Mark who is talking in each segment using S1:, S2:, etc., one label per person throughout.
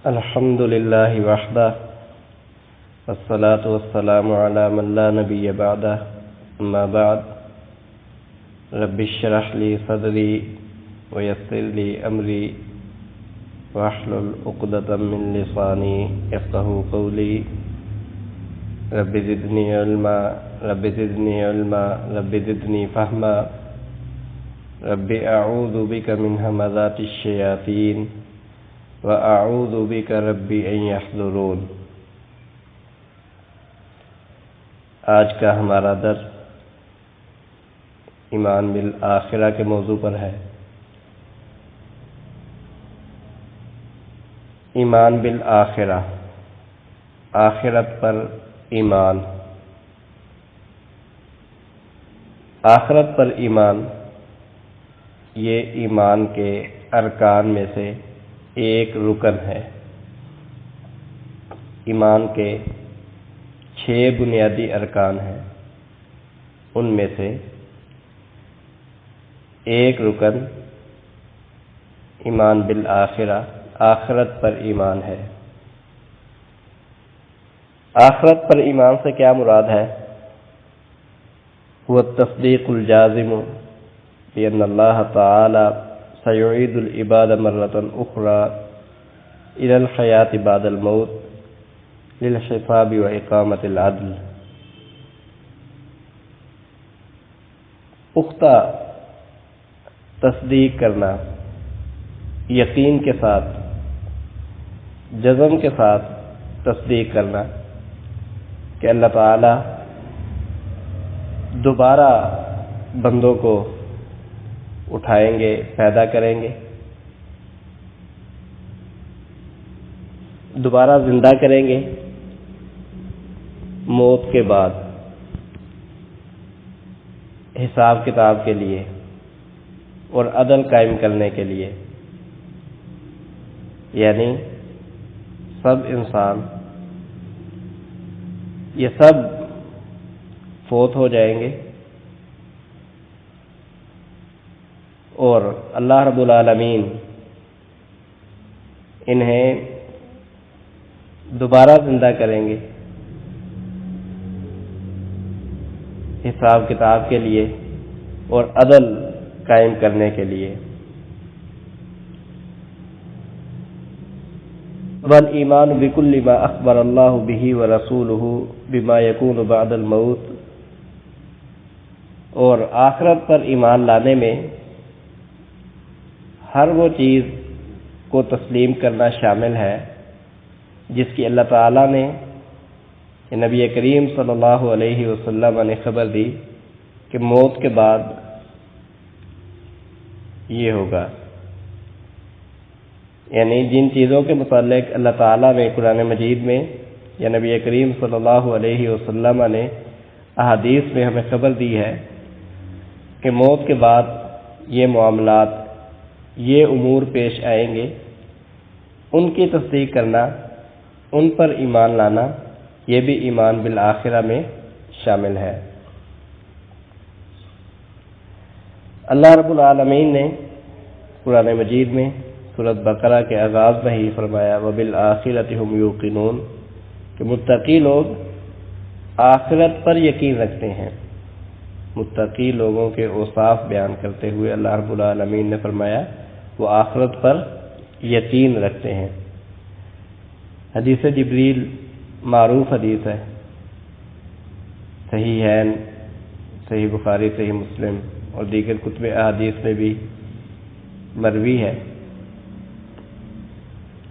S1: الحمد للہ وحدہ والصلاة والسلام علی من لا نبی بعدہ اما بعد رب اشرح لی صدری ویسر لی امری واحلل عقدۃ من لسانی یفقہوا قولی رب زدنی علما رب زدنی علما رب زدنی فہما رب اعوذ بک من ہمزات الشیاطین وَأَعُوذُ بِكَ رَبِّ أَن يَحْضُرُونَ۔ آج کا ہمارا درس ایمان بالآخرہ کے موضوع پر ہے۔ ایمان بالآخرہ، آخرت پر ایمان۔ آخرت پر ایمان یہ ایمان کے ارکان میں سے ایک رکن ہے۔ ایمان کے 6 بنیادی ارکان ہیں، ان میں سے ایک رکن ایمان بالآخرہ، آخرت پر ایمان ہے۔ آخرت پر ایمان سے کیا مراد ہے؟ وہ التصدیق الجازم بأن اللہ تعالی سيعيد العباد مرة أخرى إلى الحياة بعد الموت للحساب وإقامة العدل۔ پختہ تصدیق کرنا، یقین کے ساتھ، جزم کے ساتھ تصدیق کرنا کہ اللہ تعالی دوبارہ بندوں کو اٹھائیں گے، پیدا کریں گے، دوبارہ زندہ کریں گے موت کے بعد حساب کتاب کے لیے اور عدل قائم کرنے کے لیے۔ یعنی سب انسان یہ سب فوت ہو جائیں گے اور اللہ رب العالمین انہیں دوبارہ زندہ کریں گے حساب کتاب کے لیے اور عدل قائم کرنے کے لیے۔ والایمان بکل ما اخبر اللہ بہ ورسولہ بما یکون بعد الموت، اور آخرت پر ایمان لانے میں ہر وہ چیز کو تسلیم کرنا شامل ہے جس کی اللہ تعالیٰ نے نبی کریم صلی اللہ علیہ وسلم نے خبر دی کہ موت کے بعد یہ ہوگا۔ یعنی جن چیزوں کے متعلق اللہ تعالیٰ نے قرآن مجید میں یا نبی کریم صلی اللہ علیہ وسلم نے احادیث میں ہمیں خبر دی ہے کہ موت کے بعد یہ معاملات، یہ امور پیش آئیں گے، ان کی تصدیق کرنا، ان پر ایمان لانا، یہ بھی ایمان بالآخرہ میں شامل ہے۔ اللہ رب العالمین نے قرآن مجید میں سورۃ بقرہ کے آغاز میں ہی فرمایا وَبِالْآخِرَةِ هُمْ يُوقِنُونَ کہ متقی لوگ آخرت پر یقین رکھتے ہیں۔ متقی لوگوں کے اوصاف بیان کرتے ہوئے اللہ رب العالمین نے فرمایا وہ آخرت پر یقین رکھتے ہیں۔ حدیث جبریل معروف حدیث ہے، صحیحین، صحیح بخاری، صحیح مسلم اور دیگر کتب احادیث میں بھی مروی ہے۔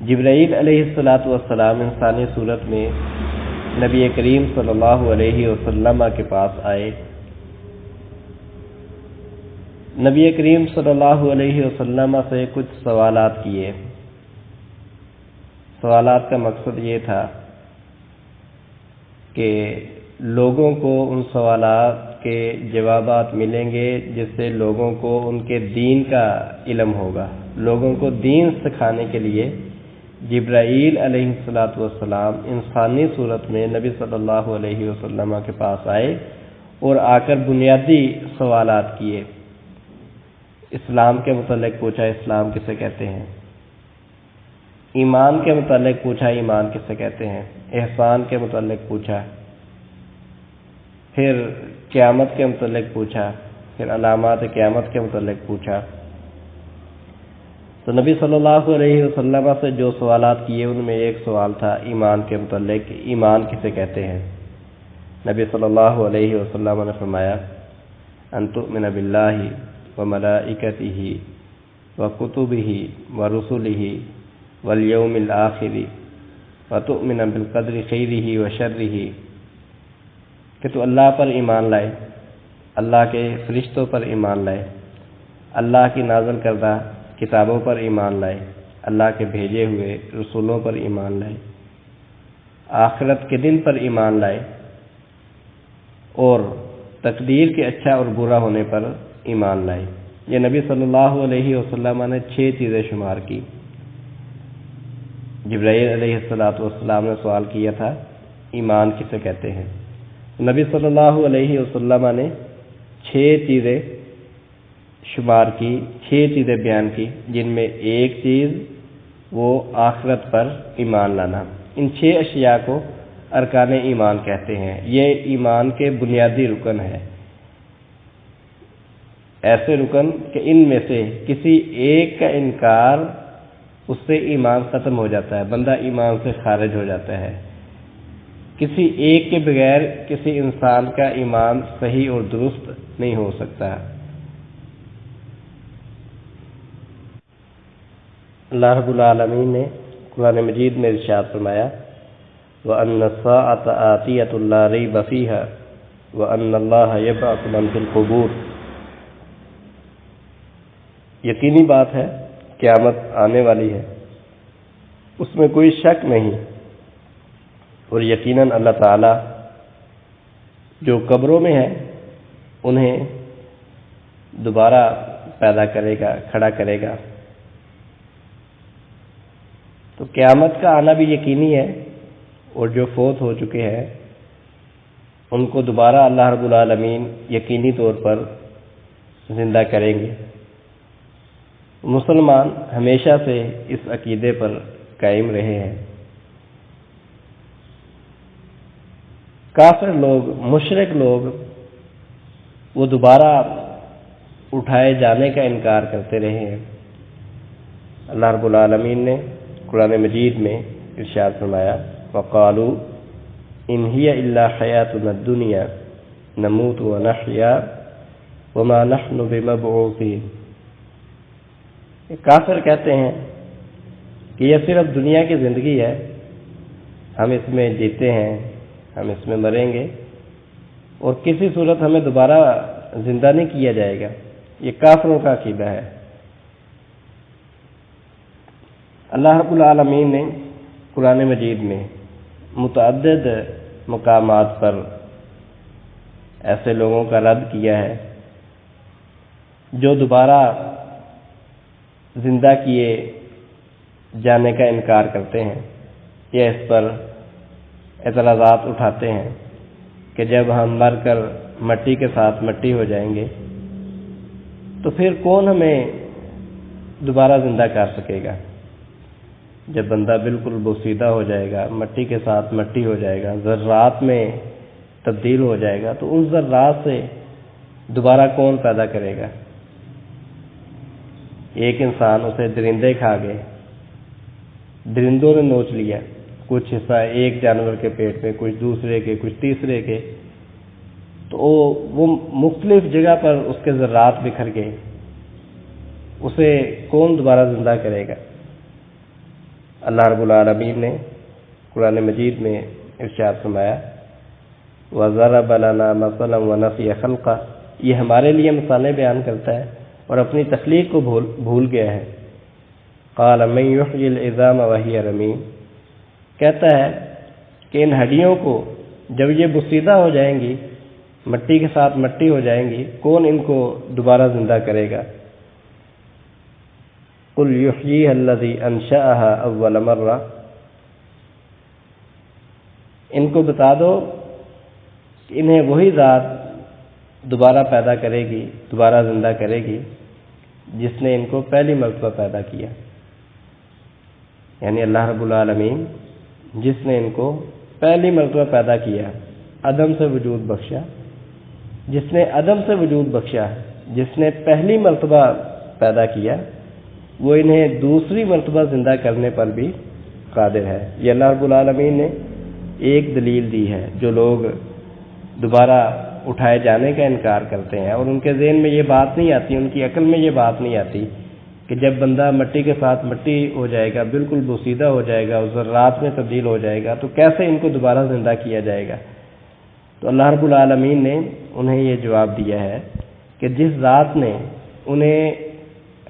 S1: جبرائیل علیہ السلام انسانی صورت میں نبی کریم صلی اللہ علیہ وسلم کے پاس آئے۔ نبی کریم صلی اللہ علیہ وسلم سے کچھ سوالات کیے۔ سوالات کا مقصد یہ تھا کہ لوگوں کو ان سوالات کے جوابات ملیں گے جس سے لوگوں کو ان کے دین کا علم ہوگا۔ لوگوں کو دین سکھانے کے لیے جبرائیل علیہ السلام انسانی صورت میں نبی صلی اللہ علیہ وسلم کے پاس آئے اور آ کر بنیادی سوالات کیے۔ اسلام کے متعلق پوچھا، اسلام کسے کہتے ہیں، ایمان کے متعلق پوچھا، ایمان کسے کہتے ہیں، احسان کے متعلق پوچھا، پھر قیامت کے متعلق پوچھا، پھر علامات قیامت کے متعلق پوچھا۔ تو نبی صلی اللہ علیہ وسلم سے جو سوالات کیے ان میں ایک سوال تھا ایمان کے متعلق، ایمان کسے کہتے ہیں۔ نبی صلی اللہ علیہ وسلم نے فرمایا ان تؤمن باللہ وملائکتہ وکتبہ ورسلہ والیوم الآخر وتؤمن بالقدر خیرہ وشرہ، کہ تو اللہ پر ایمان لائے، اللہ کے فرشتوں پر ایمان لائے، اللہ کی نازل کردہ کتابوں پر ایمان لائے، اللہ کے بھیجے ہوئے رسولوں پر ایمان لائے، آخرت کے دن پر ایمان لائے، اور تقدیر کے اچھا اور برا ہونے پر ایمان لائے۔ یہ نبی صلی اللہ علیہ وسلم نے 6 چیزیں شمار کی۔ جبرائیل علیہ السلام نے سوال کیا تھا ایمان کسے کہتے ہیں، نبی صلی اللہ علیہ وسلم نے 6 چیزیں شمار کی، 6 چیزیں بیان کی، جن میں ایک چیز وہ آخرت پر ایمان لانا۔ ان 6 اشیاء کو ارکان ایمان کہتے ہیں۔ یہ ایمان کے بنیادی رکن ہے، ایسے رکن کہ ان میں سے کسی ایک کا انکار اس سے ایمان ختم ہو جاتا ہے، بندہ ایمان سے خارج ہو جاتا ہے۔ کسی ایک کے بغیر کسی انسان کا ایمان صحیح اور درست نہیں ہو سکتا۔ اللہ رب العالمین نے قرآن مجید میں ارشاد فرمایا وَأَنَّ السَّاعَةَ آتِيَةٌ لَا رَيْبَ فِيهَا وَأَنَّ اللَّهَ يَبْعَثُ مَن فِي الْقُبُورِ، یقینی بات ہے قیامت آنے والی ہے، اس میں کوئی شک نہیں، اور یقیناً اللہ تعالی جو قبروں میں ہے انہیں دوبارہ پیدا کرے گا، کھڑا کرے گا۔ تو قیامت کا آنا بھی یقینی ہے، اور جو فوت ہو چکے ہیں ان کو دوبارہ اللہ رب العالمین یقینی طور پر زندہ کریں گے۔ مسلمان ہمیشہ سے اس عقیدے پر قائم رہے ہیں۔ کافر لوگ، مشرک لوگ، وہ دوبارہ اٹھائے جانے کا انکار کرتے رہے ہیں۔ اللہ رب العالمین نے قرآن مجید میں ارشاد فرمایا وَقَالُوا إِنْ هِيَ إِلَّا حَيَاتُنَا الدُّنْيَا نَمُوتُ وَنَحْيَا وَمَا نَحْنُ بِمَبْعُوثِينَ، کافر کہتے ہیں کہ یہ صرف دنیا کی زندگی ہے، ہم اس میں جیتے ہیں، ہم اس میں مریں گے، اور کسی صورت ہمیں دوبارہ زندہ نہیں کیا جائے گا۔ یہ کافروں کا عقیدہ ہے۔ اللہ رب العالمین نے قرآن مجید میں متعدد مقامات پر ایسے لوگوں کا رد کیا ہے جو دوبارہ زندہ کیے جانے کا انکار کرتے ہیں، یا اس پر اعتراضات اٹھاتے ہیں کہ جب ہم مر کر مٹی کے ساتھ مٹی ہو جائیں گے تو پھر کون ہمیں دوبارہ زندہ کر سکے گا؟ جب بندہ بالکل بوسیدہ ہو جائے گا، مٹی کے ساتھ مٹی ہو جائے گا، ذرات میں تبدیل ہو جائے گا، تو ان ذرات سے دوبارہ کون پیدا کرے گا؟ ایک انسان، اسے درندے کھا گئے، درندوں نے نوچ لیا، کچھ حصہ ایک جانور کے پیٹ میں، کچھ دوسرے کے، کچھ تیسرے کے، تو وہ مختلف جگہ پر اس کے ذرات بکھر گئے، اسے کون دوبارہ زندہ کرے گا؟ اللہ رب العالمین نے قرآن مجید میں ارشاد فرمایا وَضَرَبَ لَنَا مَثَلًا وَنَسِيَ خَلْقَهُ، یہ ہمارے لیے مثالیں بیان کرتا ہے اور اپنی تخلیق کو بھول گیا ہے۔ قَالَ مَن يُحْيِي الْعِظَامَ وَهِيَ رَمِيمٌ، کہتا ہے کہ ان ہڈیوں کو جب یہ بوسیدہ ہو جائیں گی، مٹی کے ساتھ مٹی ہو جائیں گی، کون ان کو دوبارہ زندہ کرے گا؟ قُلْ يُحْيِيهَا الَّذِي أَنشَأَهَا أَوَّلَ مَرَّةٍ، ان کو بتا دو کہ انہیں وہی ذات دوبارہ پیدا کرے گی، دوبارہ زندہ کرے گی جس نے ان کو پہلی مرتبہ پیدا کیا۔ یعنی اللہ رب العالمین جس نے ان کو پہلی مرتبہ پیدا کیا، عدم سے وجود بخشا، جس نے عدم سے وجود بخشا، جس نے پہلی مرتبہ پیدا کیا، وہ انہیں دوسری مرتبہ زندہ کرنے پر بھی قادر ہے۔ یہ اللہ رب العالمین نے ایک دلیل دی ہے۔ جو لوگ دوبارہ اٹھائے جانے کا انکار کرتے ہیں اور ان کے ذہن میں یہ بات نہیں آتی، ان کی عقل میں یہ بات نہیں آتی کہ جب بندہ مٹی کے ساتھ مٹی ہو جائے گا، بالکل بوسیدہ ہو جائے گا، ذرات میں تبدیل ہو جائے گا، تو کیسے ان کو دوبارہ زندہ کیا جائے گا؟ تو اللہ رب العالمین نے انہیں یہ جواب دیا ہے کہ جس ذات نے انہیں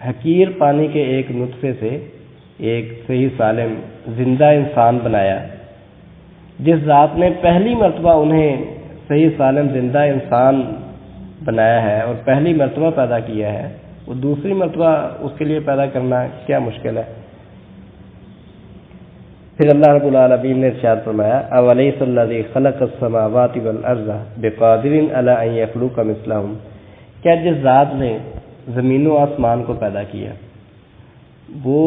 S1: حقیر پانی کے ایک نطفے سے ایک صحیح سالم زندہ انسان بنایا، جس ذات نے پہلی مرتبہ انہیں صحیح سالم زندہ انسان بنایا ہے اور پہلی مرتبہ پیدا کیا ہے، وہ دوسری مرتبہ اس کے لیے پیدا کرنا کیا مشکل ہے؟ پھر اللہ رب العالمین نے ارشاد فرمایا اولیس الذی خلق السماوات والارض بقادر علی ان یخلق مثلہم، کیا جس ذات نے زمین و آسمان کو پیدا کیا وہ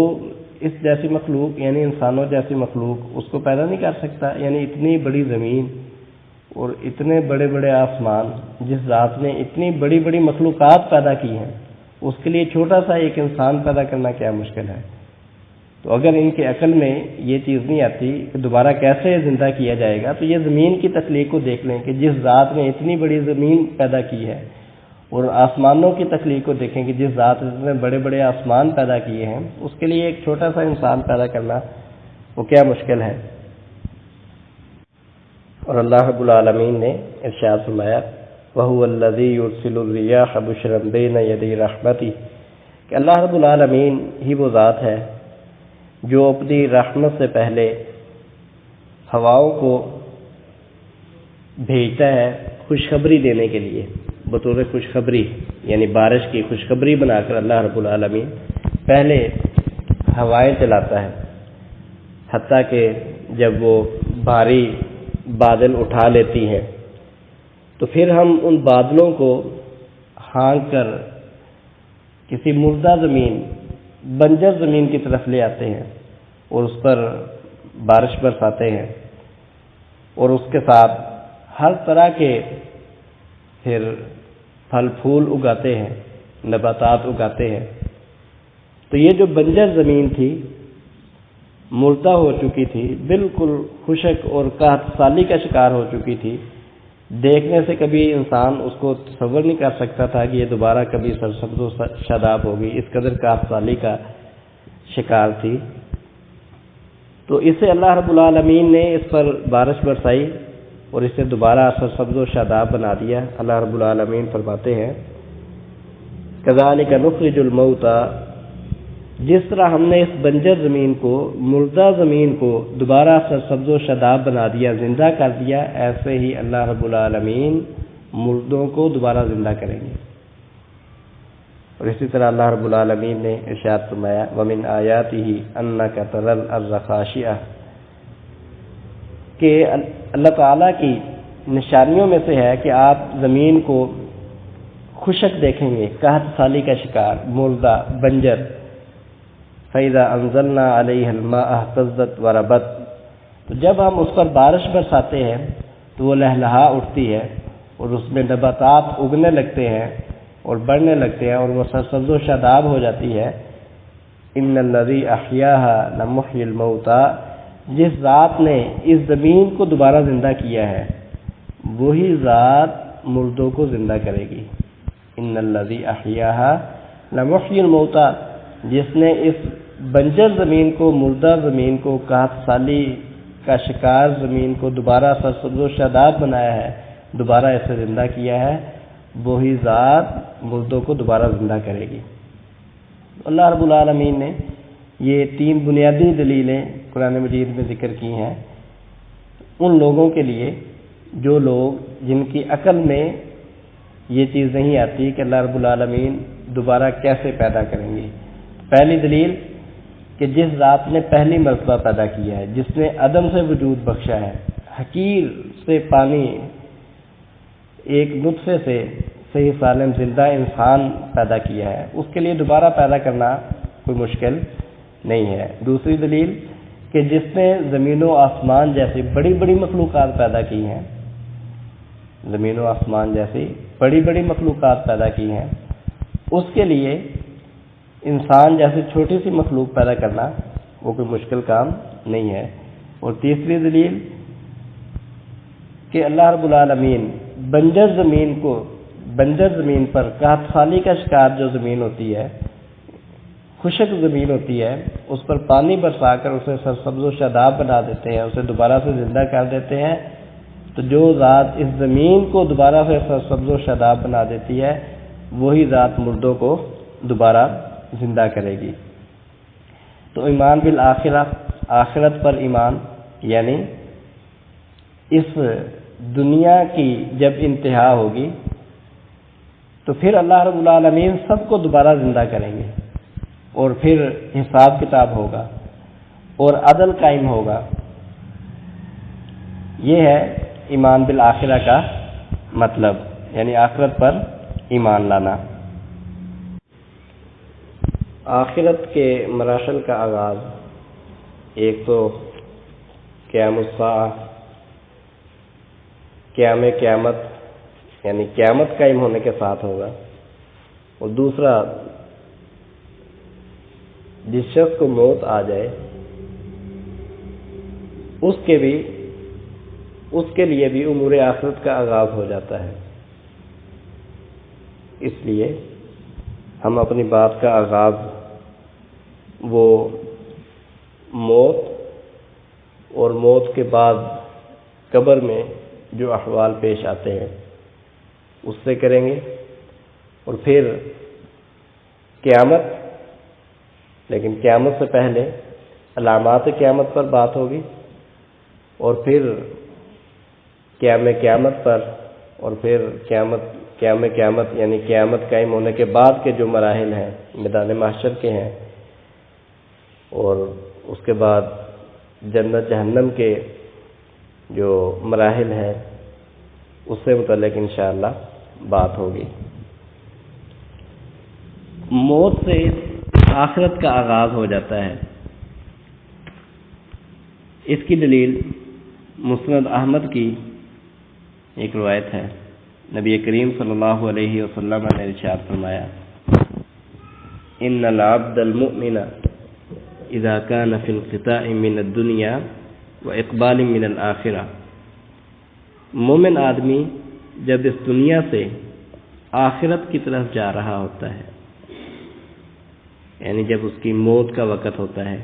S1: اس جیسی مخلوق یعنی انسانوں جیسی مخلوق اس کو پیدا نہیں کر سکتا؟ یعنی اتنی بڑی زمین اور اتنے بڑے بڑے آسمان، جس ذات نے اتنی بڑی بڑی مخلوقات پیدا کی ہیں، اس کے لیے چھوٹا سا ایک انسان پیدا کرنا کیا مشکل ہے؟ تو اگر ان کے عقل میں یہ چیز نہیں آتی کہ دوبارہ کیسے زندہ کیا جائے گا، تو یہ زمین کی تخلیق کو دیکھ لیں کہ جس ذات نے اتنی بڑی زمین پیدا کی ہے، اور آسمانوں کی تخلیق کو دیکھیں کہ جس ذات نے بڑے بڑے آسمان پیدا کیے ہیں، اس کے لیے ایک چھوٹا سا انسان پیدا کرنا وہ کیا مشکل ہے؟ اور اللہ رب العالمین نے ارشاد فرمایا وَهُوَ الَّذِي يُرْسِلُ الرِّيَاحَ بُشْرًا بَيْنَ يَدَيْ رَحْمَتِهِ کہ اللہ رب العالمین ہی وہ ذات ہے جو اپنی رحمت سے پہلے ہواؤں کو بھیجتا ہے خوشخبری دینے کے لیے، بطور خوشخبری، یعنی بارش کی خوشخبری بنا کر اللہ رب العالمین پہلے ہوائیں چلاتا ہے، حتیٰ کہ جب وہ بھاری بادل اٹھا لیتی ہیں تو پھر ہم ان بادلوں کو ہانک کر کسی مردہ زمین، بنجر زمین کی طرف لے آتے ہیں اور اس پر بارش برساتے ہیں، اور اس کے ساتھ ہر طرح کے پھر پھل پھول اگاتے ہیں، نباتات اگاتے ہیں۔ تو یہ جو بنجر زمین تھی، مردہ ہو چکی تھی، بالکل خشک اور قحط سالی کا شکار ہو چکی تھی، دیکھنے سے کبھی انسان اس کو تصور نہیں کر سکتا تھا کہ یہ دوبارہ کبھی سرسبز و شاداب ہوگی، اس قدر قحط سالی کا شکار تھی۔ تو اسے اللہ رب العالمین نے اس پر بارش برسائی اور اسے دوبارہ سرسبز و شاداب بنا دیا۔ اللہ رب العالمین فرماتے ہیں کذالک نخرج الموتى، جس طرح ہم نے اس بنجر زمین کو، مردہ زمین کو دوبارہ سرسبز و شاداب بنا دیا، زندہ کر دیا، ایسے ہی اللہ رب العالمین مردوں کو دوبارہ زندہ کریں گے۔ اور اسی طرح اللہ رب العالمین نے ارشاد فرمایا وَمِنْ آیَاتِهِ أَنَّكَ تَرَى الْأَرْضَ خَاشِعَةً، کہ اللہ تعالیٰ کی نشانیوں میں سے ہے کہ آپ زمین کو خشک دیکھیں گے، قحط سالی کا شکار، مردہ، بنجر۔ فَإِذَا أَنزَلْنَا عَلَيْهَا الْمَاءَ اهْتَزَّتْ وَرَبَتْ، تو جب ہم اس پر بارش برساتے ہیں تو وہ لہلہا اٹھتی ہے اور اس میں نباتات اگنے لگتے ہیں اور بڑھنے لگتے ہیں اور وہ سرسبز و شاداب ہو جاتی ہے۔ إِنَّ الَّذِي أَحْيَاهَا لَمُحْيِي الْمَوْتَى، جس ذات نے اس زمین کو دوبارہ زندہ کیا ہے وہی ذات مردوں کو زندہ کرے گی۔ إِنَّ الَّذِي أَحْيَاهَا لَمُحْيِي الْمَوْتَى، جس نے اس بنجر زمین کو، مردہ زمین کو، قحط سالی کا شکار زمین کو دوبارہ سرسبز و شاداب بنایا ہے، دوبارہ اسے زندہ کیا ہے، وہی ذات مردوں کو دوبارہ زندہ کرے گی۔ اللہ رب العالمین نے یہ تین بنیادی دلیلیں قرآن مجید میں ذکر کی ہیں ان لوگوں کے لیے جو لوگ، جن کی عقل میں یہ چیز نہیں آتی کہ اللہ رب العالمین دوبارہ کیسے پیدا کریں گے۔ پہلی دلیل کہ جس ذات نے پہلی مرتبہ پیدا کیا ہے، جس نے عدم سے وجود بخشا ہے، حقیر سے پانی، ایک نطفے سے صحیح سالم زندہ انسان پیدا کیا ہے، اس کے لیے دوبارہ پیدا کرنا کوئی مشکل نہیں ہے۔ دوسری دلیل کہ جس نے زمین و آسمان جیسی بڑی بڑی مخلوقات پیدا کی ہیں، زمین و آسمان جیسی بڑی بڑی مخلوقات پیدا کی ہیں، اس کے لیے انسان جیسی چھوٹی سی مخلوق پیدا کرنا وہ کوئی مشکل کام نہیں ہے۔ اور تیسری دلیل کہ اللہ رب العالمین بنجر زمین پر قحط سالی کا شکار جو زمین ہوتی ہے، خشک زمین ہوتی ہے، اس پر پانی برسا کر اسے سرسبز و شاداب بنا دیتے ہیں، اسے دوبارہ سے زندہ کر دیتے ہیں۔ تو جو ذات اس زمین کو دوبارہ سے سرسبز و شاداب بنا دیتی ہے، وہی ذات مردوں کو دوبارہ زندہ کرے گی۔ تو ایمان بالآخرہ، آخرت پر ایمان، یعنی اس دنیا کی جب انتہا ہوگی تو پھر اللہ رب العالمین سب کو دوبارہ زندہ کریں گے، اور پھر حساب کتاب ہوگا اور عدل قائم ہوگا۔ یہ ہے ایمان بالآخرہ کا مطلب، یعنی آخرت پر ایمان لانا۔ آخرت کے مراحل کا آغاز ایک تو قیام الساعہ، قیامت یعنی قیامت قائم ہونے کے ساتھ ہوگا، اور دوسرا جس شخص کو موت آ جائے اس کے لیے بھی امور آخرت کا آغاز ہو جاتا ہے۔ اس لیے ہم اپنی بات کا آغاز وہ موت اور موت کے بعد قبر میں جو احوال پیش آتے ہیں اس سے کریں گے، اور پھر قیامت، لیکن قیامت سے پہلے علامات قیامت پر بات ہوگی، اور پھر قیامت پر، اور پھر قیامت یعنی قیامت قائم ہونے کے بعد کے جو مراحل ہیں میدان محشر کے ہیں، اور اس کے بعد جنت جہنم کے جو مراحل ہیں اس سے متعلق انشاءاللہ بات ہوگی۔ موت سے آخرت کا آغاز ہو جاتا ہے۔ اس کی دلیل مسند احمد کی ایک روایت ہے، نبی کریم صلی اللہ علیہ وسلم نے ارشاد فرمایا، ان العبد المؤمن اذا كان في انقطاع من الدنيا واقبال من الاخرہ، مومن آدمی جب اس دنیا سے آخرت کی طرف جا رہا ہوتا ہے، یعنی جب اس کی موت کا وقت ہوتا ہے،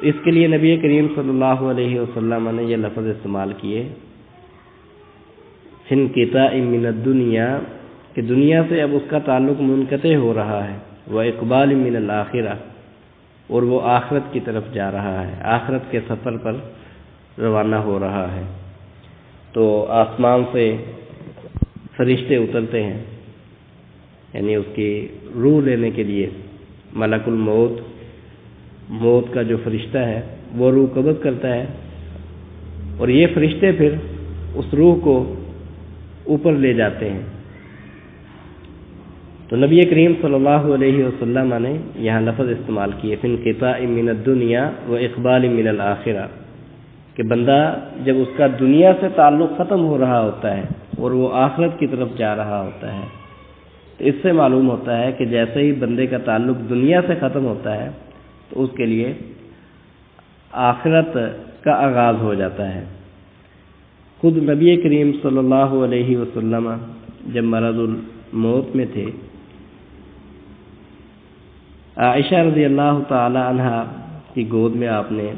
S1: اس کے لیے نبی کریم صلی اللہ علیہ وسلم نے یہ لفظ استعمال کیے، فی انقطاع من الدنیا، کہ دنیا سے اب اس کا تعلق منقطع ہو رہا ہے، واقبال من الاخرہ، اور وہ آخرت کی طرف جا رہا ہے، آخرت کے سفر پر روانہ ہو رہا ہے۔ تو آسمان سے فرشتے اترتے ہیں، یعنی اس کی روح لینے کے لیے ملک الموت، موت کا جو فرشتہ ہے وہ روح قبض کرتا ہے، اور یہ فرشتے پھر اس روح کو اوپر لے جاتے ہیں۔ تو نبی کریم صلی اللہ علیہ وسلم نے یہاں لفظ استعمال کیے، فی انقطاع من الدنیا و اقبال من الاخرہ، کہ بندہ جب اس کا دنیا سے تعلق ختم ہو رہا ہوتا ہے اور وہ آخرت کی طرف جا رہا ہوتا ہے، تو اس سے معلوم ہوتا ہے کہ جیسے ہی بندے کا تعلق دنیا سے ختم ہوتا ہے تو اس کے لیے آخرت کا آغاز ہو جاتا ہے۔ خود نبی کریم صلی اللہ علیہ وسلم جب مرض الموت میں تھے، عائشہ رضی اللہ تعالی عنہا کی گود میں آپ نے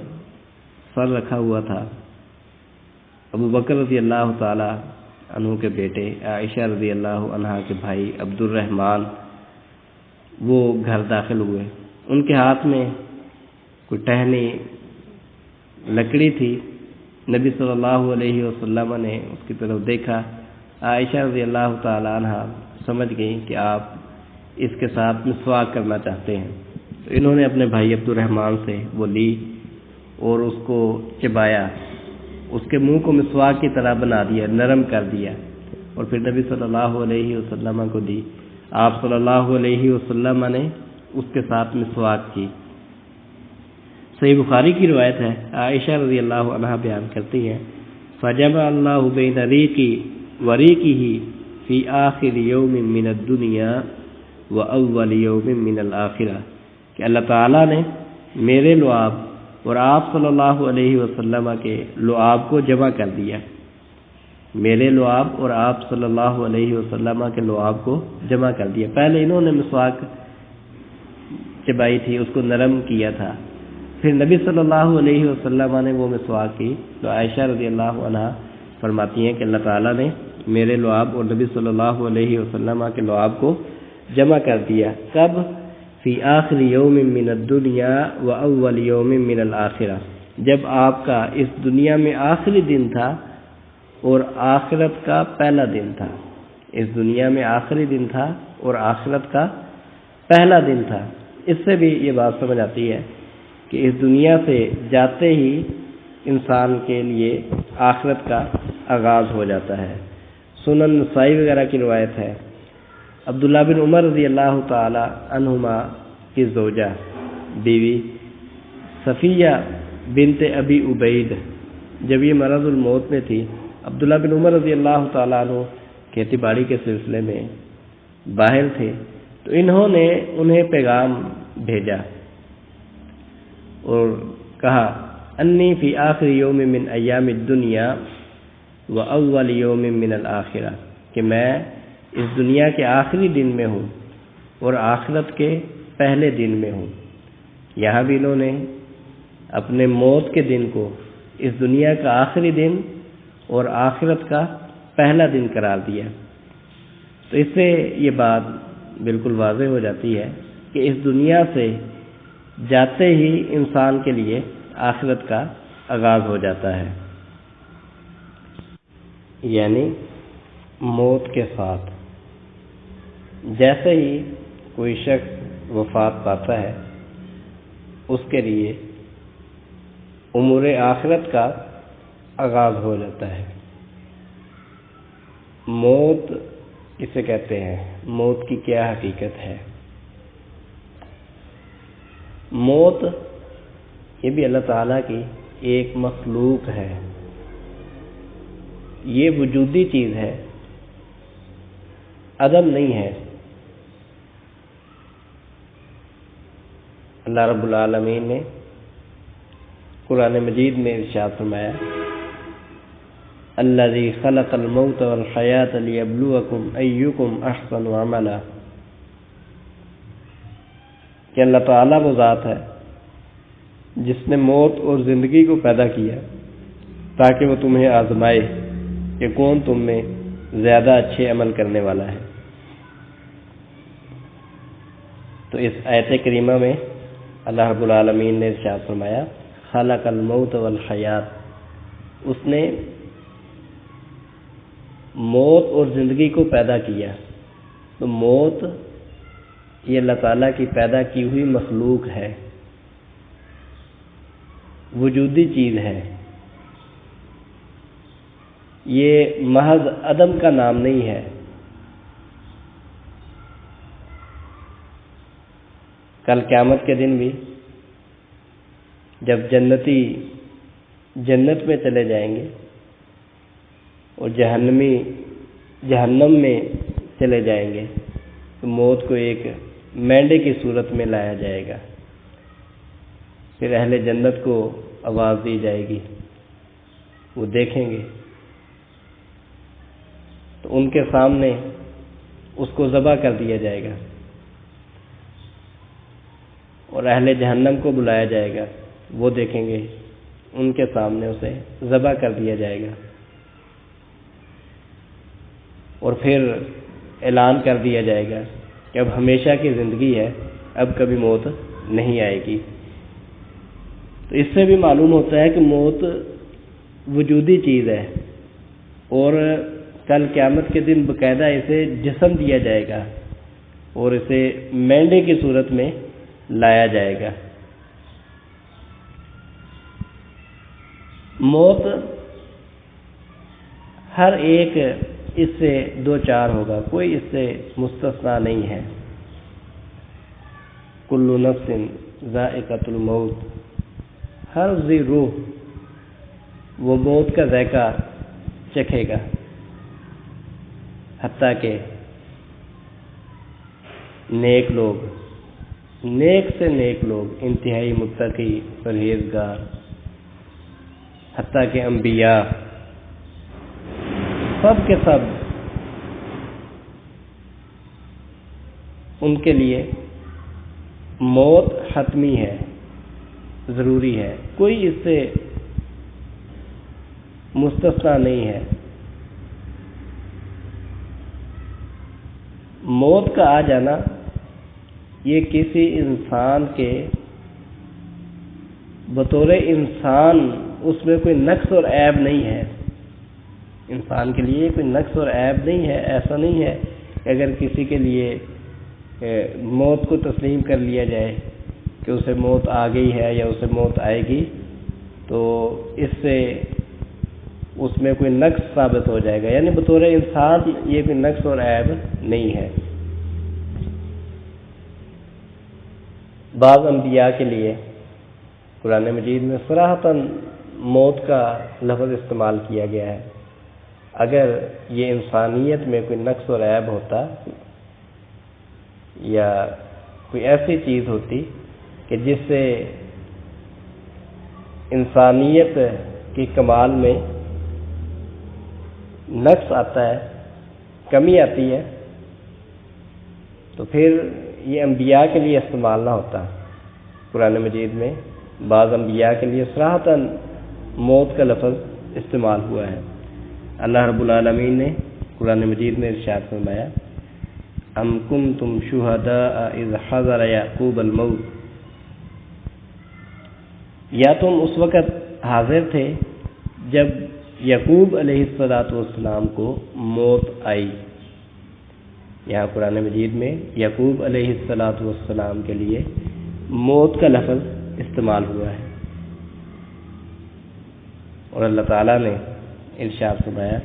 S1: سر رکھا ہوا تھا۔ ابو بکر رضی اللہ تعالی عنہ کے بیٹے، عائشہ رضی اللہ عنہا کے بھائی عبد الرحمن، وہ گھر داخل ہوئے، ان کے ہاتھ میں کوئی ٹہنی لکڑی تھی۔ نبی صلی اللہ علیہ وسلم نے اس کی طرف دیکھا، عائشہ رضی اللہ تعالی عنہا سمجھ گئی کہ آپ اس کے ساتھ مسواک کرنا چاہتے ہیں، تو انہوں نے اپنے بھائی عبد الرحمن سے وہ لی اور اس کو چبایا، اس کے منہ کو مسواک کی طرح بنا دیا، نرم کر دیا، اور پھر نبی صلی اللہ علیہ وسلم کو دی۔ آپ صلی اللہ علیہ وسلم نے اس کے ساتھ مسواک کی۔ صحیح بخاری کی روایت ہے، عائشہ رضی اللہ عنہا بیان کرتی ہیں فجمع اللہ بین ریقی وریقہ فی آخر یوم من الدنیا و اول یوم من الآخرہ، کہ اللہ تعالیٰ نے میرے لعاب اور آپ صلی اللہ علیہ وسلم کے لعاب کو جمع کر دیا، میرے لعاب اور آپ صلی اللہ علیہ وسلم کے لعاب کو جمع کر دیا۔ پہلے انہوں نے مسواک چبائی تھی، اس کو نرم کیا تھا، پھر نبی صلی اللہ علیہ وسلم نے وہ مسواک کی، تو عائشہ رضی اللہ عنہا فرماتی ہیں کہ اللہ تعالیٰ نے میرے لعاب اور نبی صلی اللہ علیہ وسلم کے لعاب کو جمع کر دیا۔ کب؟ فی آخر یوم من الدنیا و اول یوم من الآخرہ، جب آپ کا اس دنیا میں آخری دن تھا اور آخرت کا پہلا دن تھا، اس دنیا میں آخری دن تھا اور آخرت کا پہلا دن تھا۔ اس سے بھی یہ بات سمجھ آتی ہے کہ اس دنیا سے جاتے ہی انسان کے لیے آخرت کا آغاز ہو جاتا ہے۔ سنن نسائی وغیرہ کی روایت ہے، عبداللہ بن عمر رضی اللہ تعالی عنہما کی زوجہ بیوی صفیہ بنت ابی عبید جب یہ مرض الموت میں تھی، عبداللہ بن عمر رضی اللہ تعالیٰ عنہ کھیتی باڑی کے سلسلے میں باہر تھے، تو انہوں نے انہیں پیغام بھیجا اور کہا انی فی آخر یوم من ایام الدنیا و اول یوم من الآخرہ، کہ میں اس دنیا کے آخری دن میں ہوں اور آخرت کے پہلے دن میں ہوں۔ یہاں بھی انہوں نے اپنے موت کے دن کو اس دنیا کا آخری دن اور آخرت کا پہلا دن قرار دیا۔ تو اس سے یہ بات بالکل واضح ہو جاتی ہے کہ اس دنیا سے جاتے ہی انسان کے لیے آخرت کا آغاز ہو جاتا ہے، یعنی موت کے ساتھ جیسے ہی کوئی شخص وفات پاتا ہے اس کے لیے امور آخرت کا آغاز ہو جاتا ہے۔ موت کسے کہتے ہیں؟ موت کی کیا حقیقت ہے؟ موت یہ بھی اللہ تعالیٰ کی ایک مخلوق ہے، یہ وجودی چیز ہے، عدم نہیں ہے۔ اللہ رب العالمین نے قرآن مجید میں ارشاد فرمایا الذی خلق الموت والحیاۃ لیبلوکم ایکم احسن عملا، کہ اللہ تعالیٰ وہ ذات ہے جس نے موت اور زندگی کو پیدا کیا تاکہ وہ تمہیں آزمائے کہ کون تم میں زیادہ اچھے عمل کرنے والا ہے۔ تو اس آیت کریمہ میں اللہ رب العالمین نے ارشاد فرمایا خلق الموت والحیات، اس نے موت اور زندگی کو پیدا کیا۔ تو موت یہ اللہ تعالیٰ کی پیدا کی ہوئی مخلوق ہے، وجودی چیز ہے، یہ محض عدم کا نام نہیں ہے۔ کل قیامت کے دن بھی جب جنتی جنت میں چلے جائیں گے اور جہنمی جہنم میں چلے جائیں گے تو موت کو ایک مینڈے کی صورت میں لایا جائے گا، پھر اہل جنت کو آواز دی جائے گی، وہ دیکھیں گے تو ان کے سامنے اس کو ذبح کر دیا جائے گا، اور اہل جہنم کو بلایا جائے گا، وہ دیکھیں گے، ان کے سامنے اسے ذبح کر دیا جائے گا، اور پھر اعلان کر دیا جائے گا کہ اب ہمیشہ کی زندگی ہے، اب کبھی موت نہیں آئے گی۔ تو اس سے بھی معلوم ہوتا ہے کہ موت وجودی چیز ہے، اور کل قیامت کے دن باقاعدہ اسے جسم دیا جائے گا اور اسے مینڈے کی صورت میں لایا جائے گا۔ موت ہر ایک اس سے دو چار ہوگا، کوئی اس سے مستثنا نہیں ہے۔ کل نفس ذائقۃ الموت، ہر ذی روح وہ موت کا ذائقہ چکھے گا، حتیٰ کہ نیک لوگ، نیک سے نیک لوگ، انتہائی متقی پرہیزگار، حتیٰ کہ انبیاء، سب کے سب ان کے لیے موت حتمی ہے، ضروری ہے، کوئی اس سے مستثنا نہیں ہے۔ موت کا آ جانا یہ کسی انسان کے بطور انسان اس میں کوئی نقص اور عیب نہیں ہے، انسان کے لیے کوئی نقص اور عیب نہیں ہے۔ ایسا نہیں ہے کہ اگر کسی کے لیے موت کو تسلیم کر لیا جائے کہ اسے موت آ گئی ہے یا اسے موت آئے گی تو اس سے اس میں کوئی نقص ثابت ہو جائے گا، یعنی بطور انسان یہ کوئی نقص اور عیب نہیں ہے۔ بعض انبیاء کے لیے قرآن مجید میں صراحتاً موت کا لفظ استعمال کیا گیا ہے۔ اگر یہ انسانیت میں کوئی نقص اور عیب ہوتا یا کوئی ایسی چیز ہوتی کہ جس سے انسانیت کی کمال میں نقص آتا ہے، کمی آتی ہے، تو پھر یہ انبیاء کے لیے استعمال نہ ہوتا۔ قرآن مجید میں بعض انبیاء کے لیے صراحتاً موت کا لفظ استعمال ہوا ہے۔ اللہ رب العالمین نے قرآن مجید میں ارشاد فرمایا، ام کنتم شہداء اذ حضر یعقوب الموت، یا تم اس وقت حاضر تھے جب یعقوب علیہ السلام کو موت آئی۔ یہاں قرآن مجید میں یعقوب علیہ السلام کے لیے موت کا لفظ استعمال ہوا ہے، اور اللہ تعالیٰ نے ارشاد فرمایا،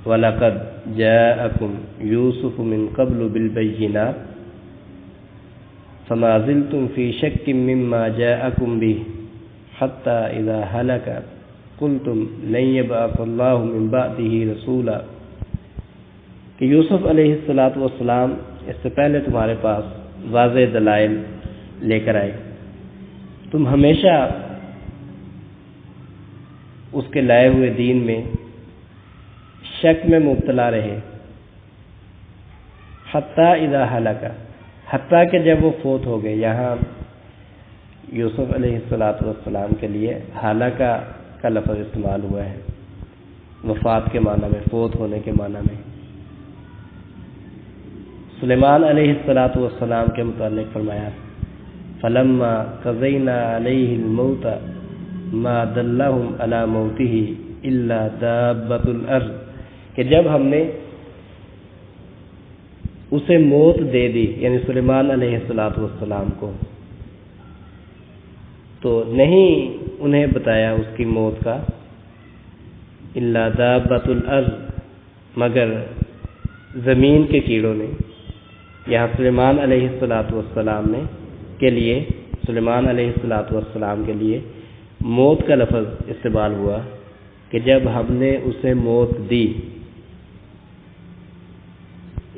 S1: وَلَقَدْ جَاءَكُمْ يُوسُفُ مِنْ قَبْلُ بِالْبَيِّنَاتِ فَمَا زِلْتُمْ فِي شَكٍّ مِّمَّا جَاءَكُمْ بِهِ حَتَّى إِذَا هَلَكَ قُلْتُمْ لَن يَبْعَثَ اللَّهُ مِن بَعْدِهِ رَسُولًا، کہ یوسف علیہ السلام اس سے پہلے تمہارے پاس واضح دلائل لے کر آئے، تم ہمیشہ اس کے لائے ہوئے دین میں شک میں مبتلا رہے، حتیٰ اذا ہلک، حتیٰ کہ جب وہ فوت ہو گئے۔ یہاں یوسف علیہ السلام کے لیے ہلاکہ کا لفظ استعمال ہوا ہے، وفات کے معنی میں، فوت ہونے کے معنی میں۔ سلیمان علیہ السلام کے متعلق فرمایا، فلما قضینا علیہ الموت ما دلہم علی موتہ الا دابۃ الارض، کہ جب ہم نے اسے موت دے دی، یعنی سلیمان علیہ السلام کو، تو نہیں انہیں بتایا اس کی موت کا، الا دابۃ الارض، مگر زمین کے کیڑوں نے۔ یہاں سلیمان علیہ السلام نے کے لیے، سلیمان علیہ السلام کے لیے موت کا لفظ استعمال ہوا کہ جب ہم نے اسے موت دی۔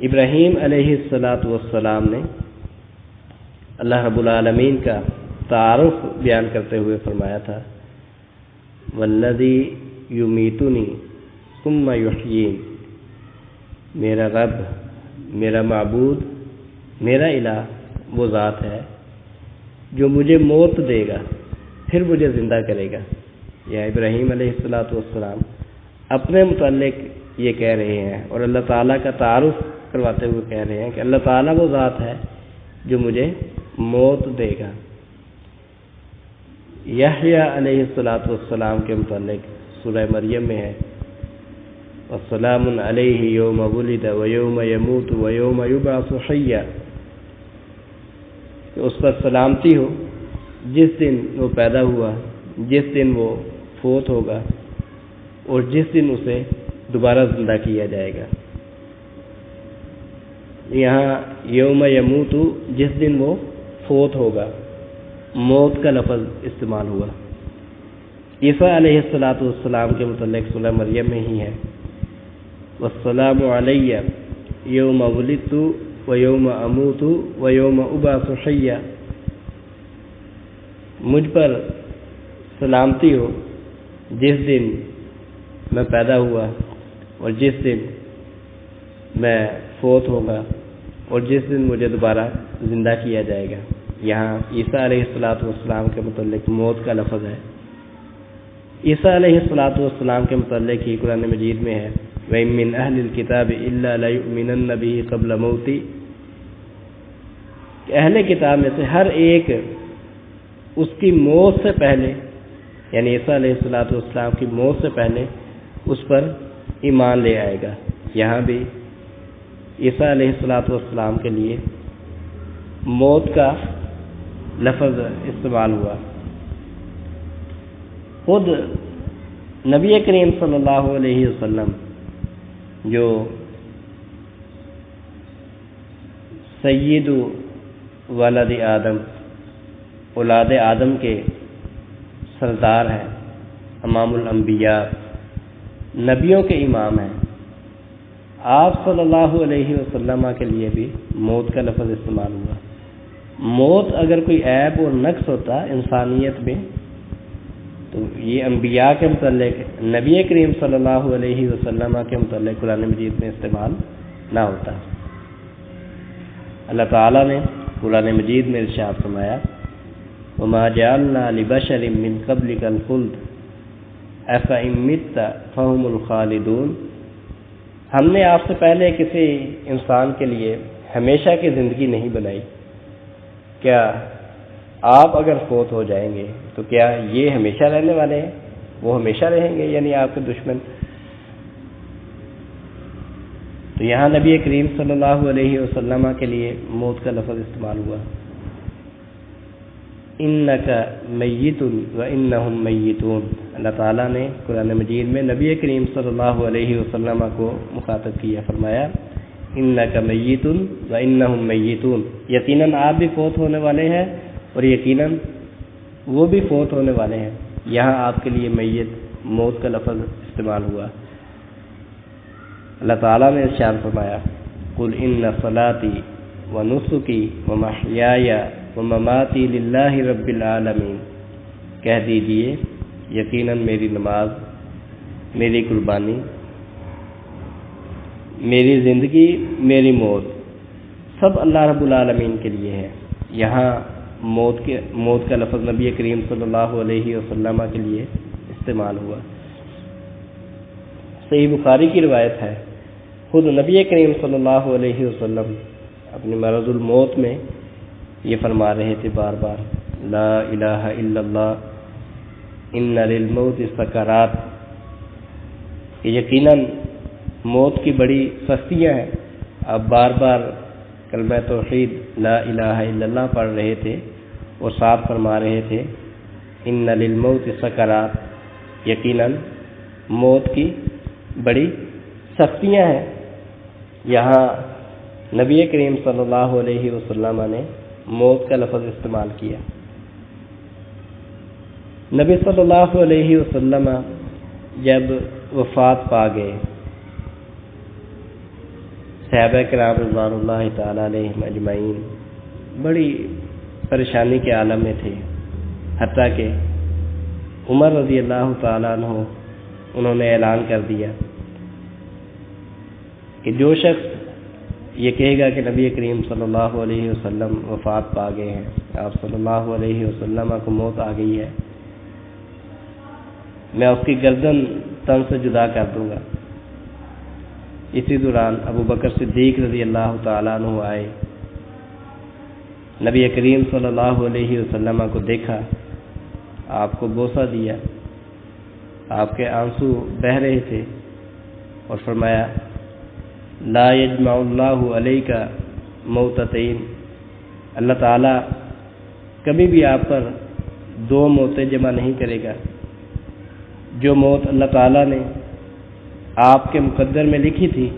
S1: ابراہیم علیہ السلام نے اللہ رب العالمین کا تعارف بیان کرتے ہوئے فرمایا تھا، والذی یمیتنی ثم یحیین، میرا رب، میرا معبود، میرا الہ وہ ذات ہے جو مجھے موت دے گا پھر مجھے زندہ کرے گا۔ یا ابراہیم علیہ السلام اپنے متعلق یہ کہہ رہے ہیں اور اللہ تعالیٰ کا تعارف کرواتے ہوئے کہہ رہے ہیں کہ اللہ تعالیٰ وہ ذات ہے جو مجھے موت دے گا۔ یحییٰ علیہ السلام کے متعلق سورہ مریم میں ہے، وَسَلَامٌ عَلَيْهِ يَوْمَ وُلِدَ وَيَوْمَ يَمُوتُ وَيَوْمَ يُبْعَثُ حَيًّا، کہ اس پر سلامتی ہو جس دن وہ پیدا ہوا، جس دن وہ فوت ہوگا اور جس دن اسے دوبارہ زندہ کیا جائے گا۔ یہاں یوم یموت، جس دن وہ فوت ہوگا، موت کا لفظ استعمال ہوا۔ عیسیٰ علیہ السلام کے متعلق سورہ مریم میں ہی ہے، والسلام علیہ یوم ولدت و یوم اموت و یوم ابعث حیا، مجھ پر سلامتی ہو جس دن میں پیدا ہوا اور جس دن میں فوت ہوگا اور جس دن مجھے دوبارہ زندہ کیا جائے گا۔ یہاں عیسیٰ علیہ السلام کے متعلق موت کا لفظ ہے۔ عیسیٰ علیہ السلام کے متعلق ہی قرآن مجید میں ہے وَإِن مِّنْ أَهْلِ الْكِتَابِ إِلَّا لَيُؤْمِنَنَّ بِهِ قَبْلَ مَوْتِهِ، کہ اہل کتاب میں سے ہر ایک اس کی موت سے پہلے، یعنی عیسیٰ علیہ السلام کی موت سے پہلے اس پر ایمان لے آئے گا۔ یہاں بھی عیسیٰ علیہ السلام کے لیے موت کا لفظ استعمال ہوا۔ خود نبی کریم صلی اللہ علیہ وسلم جو سید ولد آدم، اولاد آدم کے سردار ہیں، امام الانبیاء، نبیوں کے امام ہیں، آپ صلی اللہ علیہ وسلم کے لیے بھی موت کا لفظ استعمال ہوا۔ موت اگر کوئی عیب اور نقص ہوتا انسانیت میں تو یہ انبیاء کے متعلق، نبی کریم صلی اللہ علیہ وسلم کے متعلق قرآن مجید میں استعمال نہ ہوتا۔ اللہ تعالیٰ نے قرآن مجید میں ارشاد فرمایا وَمَا جَعَلْنَا لِبَشَرٍ مِّن قَبْلِكَ الْخُلْدَ أَفَإِن مِّتَّ فَهُمُ الْخَالِدُونَ، ہم نے آپ سے پہلے کسی انسان کے لیے ہمیشہ کی زندگی نہیں بنائی، کیا آپ اگر فوت ہو جائیں گے تو کیا یہ ہمیشہ رہنے والے ہیں، وہ ہمیشہ رہیں گے، یعنی آپ کے دشمن۔ تو یہاں نبی کریم صلی اللہ علیہ وسلم کے لیے موت کا لفظ استعمال ہوا۔ اِنَّكَ مَيِّتٌ وَإِنَّهُمْ مَيِّتُونَ، اللہ تعالیٰ نے قرآن مجید میں نبی کریم صلی اللہ علیہ وسلم کو مخاطب کیا، فرمایا اِنَّكَ مَيِّتٌ وَإِنَّهُمْ مَيِّتُونَ، یقیناً آپ بھی فوت ہونے والے ہیں اور یقیناً وہ بھی فوت ہونے والے ہیں۔ یہاں آپ کے لیے میت، موت کا لفظ استعمال ہوا۔ اللہ تعالیٰ نے ارشاد فرمایا قُلْ إِنَّ صَلَاتِي وَنُسُكِي وَمَحْيَايَ وَمَمَاتِي لِلَّهِ رَبِّ الْعَالَمِينَ، کہہ دیجئے یقیناً میری نماز، میری قربانی، میری زندگی، میری موت سب اللہ رب العالمین کے لیے ہے۔ یہاں موت کا لفظ نبی کریم صلی اللہ علیہ وسلم کے لیے استعمال ہوا۔ صحیح بخاری کی روایت ہے، خود نبی کریم صلی اللہ علیہ وسلم اپنی مرض الموت میں یہ فرما رہے تھے بار بار لا الہ الا اللہ ان للموت سکرات، کہ یقیناً موت کی بڑی سختیاں ہیں۔ آپ بار بار کلمہ توحید لا الہ الا اللہ پڑھ رہے تھے اور ساتھ فرما رہے تھے ان للموت سکرات، یقیناً موت کی بڑی سختیاں ہیں۔ یہاں نبی کریم صلی اللہ علیہ وسلم نے موت کا لفظ استعمال کیا۔ نبی صلی اللہ علیہ وسلم جب وفات پا گئے، صحابہ کرام رضوان اللہ تعالیٰ علیہم اجمعین بڑی پریشانی کے عالم میں تھے، حتیٰ کہ عمر رضی اللہ تعالیٰ عنہ انہوں نے اعلان کر دیا کہ جو شخص یہ کہے گا کہ نبی کریم صلی اللہ علیہ وسلم وفات پا گئے ہیں، آپ صلی اللہ علیہ وسلم کو موت آ گئی ہے، میں اس کی گردن تن سے جدا کر دوں گا۔ اسی دوران ابو بکر صدیق رضی اللہ تعالیٰ عنہ آئے، نبی کریم صلی اللہ علیہ وسلم کو دیکھا، آپ کو بوسہ دیا، آپ کے آنسو بہہ رہے تھے، اور فرمایا لا یجمع اللہ علیک موتتین، اللہ تعالیٰ کبھی بھی آپ پر دو موتیں جمع نہیں کرے گا۔ جو موت اللہ تعالیٰ نے آپ کے مقدر میں لکھی تھی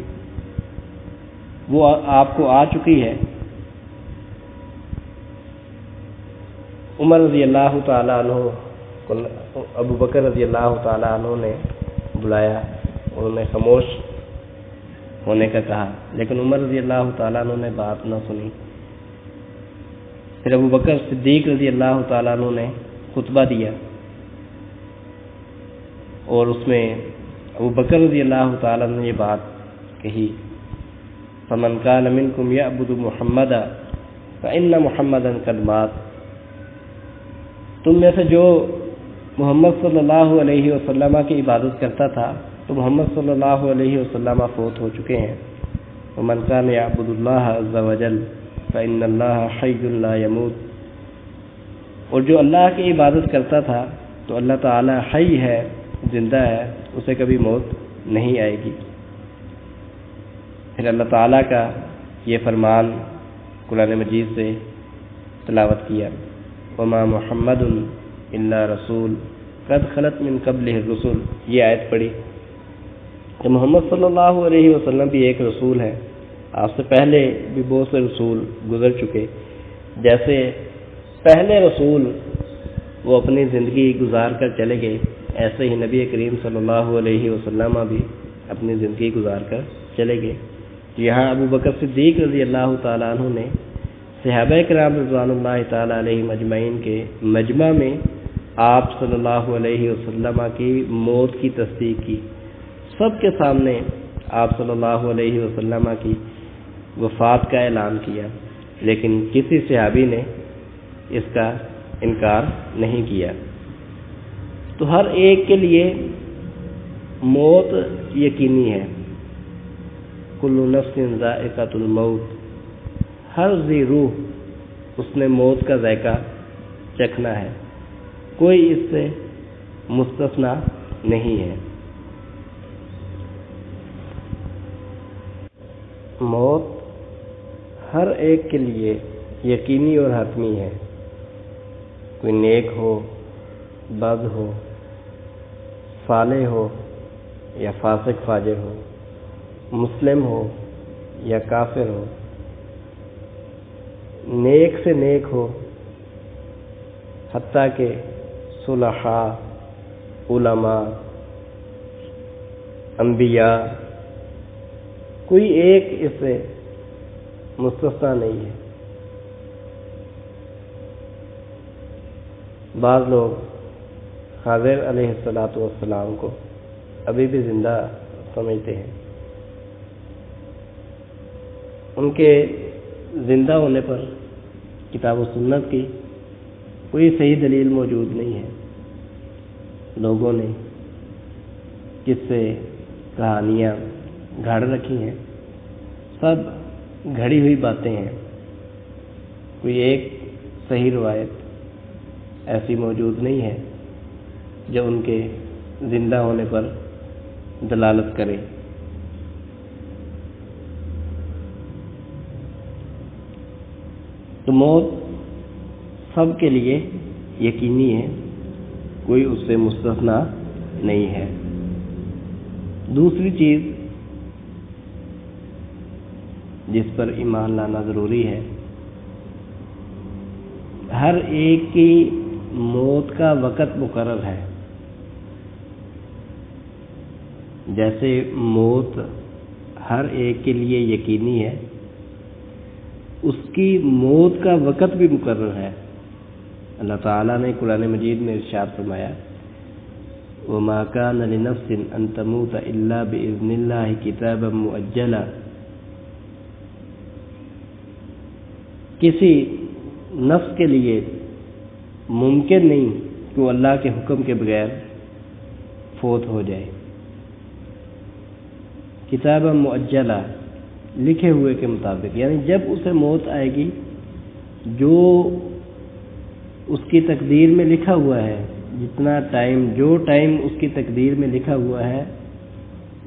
S1: وہ آپ کو آ چکی ہے۔ عمر رضی اللہ تعالیٰ عنہ ابو بکر رضی اللہ تعالیٰ عنہ نے بلایا، انہوں نے خاموش ہونے کا کہا، لیکن عمر رضی اللہ تعالیٰ عنہ نے بات نہ سنی۔ پھر ابو بکر صدیق رضی اللہ تعالیٰ عنہ نے خطبہ دیا، اور اس میں ابو بکر رضی اللہ تعالیٰ عنہ نے یہ بات کہی، فمن کان منکم یعبد محمدا فإن محمدا قد مات، تم میں سے جو محمد صلی اللہ علیہ وسلم کی عبادت کرتا تھا تو محمد صلی اللہ علیہ وسلم فوت ہو چکے ہیں۔ ومن کان یعبد اللہ عز وجل فإن اللہ حی لا یموت، اور جو اللہ کی عبادت کرتا تھا تو اللہ تعالی حی ہے، زندہ ہے، اسے کبھی موت نہیں آئے گی۔ پھر اللہ تعالیٰ کا یہ فرمان قرآن مجید سے تلاوت کیا، وما محمد الا رسول قد خلت من قبلہ الرسل، یہ آیت پڑھی کہ محمد صلی اللہ علیہ وسلم بھی ایک رسول ہے، آپ سے پہلے بھی بہت سے رسول گزر چکے، جیسے پہلے رسول وہ اپنی زندگی گزار کر چلے گئے، ایسے ہی نبی کریم صلی اللہ علیہ وسلم بھی اپنی زندگی گزار کر چلے گئے۔ یہاں ابو بکر صدیق رضی اللہ تعالیٰ عنہ نے صحابہ کرام رضوان اللہ تعالیٰ علیہ مجمعین کے مجمع میں آپ صلی اللہ علیہ وسلم کی موت کی تصدیق کی، سب کے سامنے آپ صلی اللہ علیہ وسلم کی وفات کا اعلان کیا، لیکن کسی صحابی نے اس کا انکار نہیں کیا۔ تو ہر ایک کے لیے موت یقینی ہے، کل نفس ذائقۃ الموت، ہر ذی روح اس نے موت کا ذائقہ چکھنا ہے، کوئی اس سے مستثنا نہیں ہے۔ موت ہر ایک کے لیے یقینی اور حتمی ہے، کوئی نیک ہو، بد ہو، صالح ہو یا فاسق فاجر ہو، مسلم ہو یا کافر ہو، نیک سے نیک ہو، حتیٰ کہ صلحاء، علماء، انبیاء، کوئی ایک اس سے مستثنا نہیں ہے۔ بعض لوگ حضرت علیہ الصلاۃ والسلام کو ابھی بھی زندہ سمجھتے ہیں، ان کے زندہ ہونے پر کتاب و سنت کی کوئی صحیح دلیل موجود نہیں ہے، لوگوں نے قصے کہانیاں گھڑ رکھی ہیں، سب گھڑی ہوئی باتیں ہیں، کوئی ایک صحیح روایت ایسی موجود نہیں ہے جو ان کے زندہ ہونے پر دلالت کرے۔ تو موت سب کے لیے یقینی ہے، کوئی اس سے مستثنا نہیں ہے۔ دوسری چیز جس پر ایمان لانا ضروری ہے، ہر ایک کی موت کا وقت مقرر ہے۔ جیسے موت ہر ایک کے لیے یقینی ہے، اس کی موت کا وقت بھی مقرر ہے۔ اللہ تعالیٰ نے قرآن مجید میں ارشاد فرمایا، وَمَا كَانَ لِنَفْسٍ أَن تَمُوتَ إِلَّا بِإِذْنِ اللَّهِ كِتَابًا مُؤَجَّلًا، کسی نفس کے لیے ممکن نہیں کہ وہ اللہ کے حکم کے بغیر فوت ہو جائے۔ کتاب مؤجلہ، لکھے ہوئے کے مطابق، یعنی جب اسے موت آئے گی، جو اس کی تقدیر میں لکھا ہوا ہے، جتنا ٹائم، جو ٹائم اس کی تقدیر میں لکھا ہوا ہے،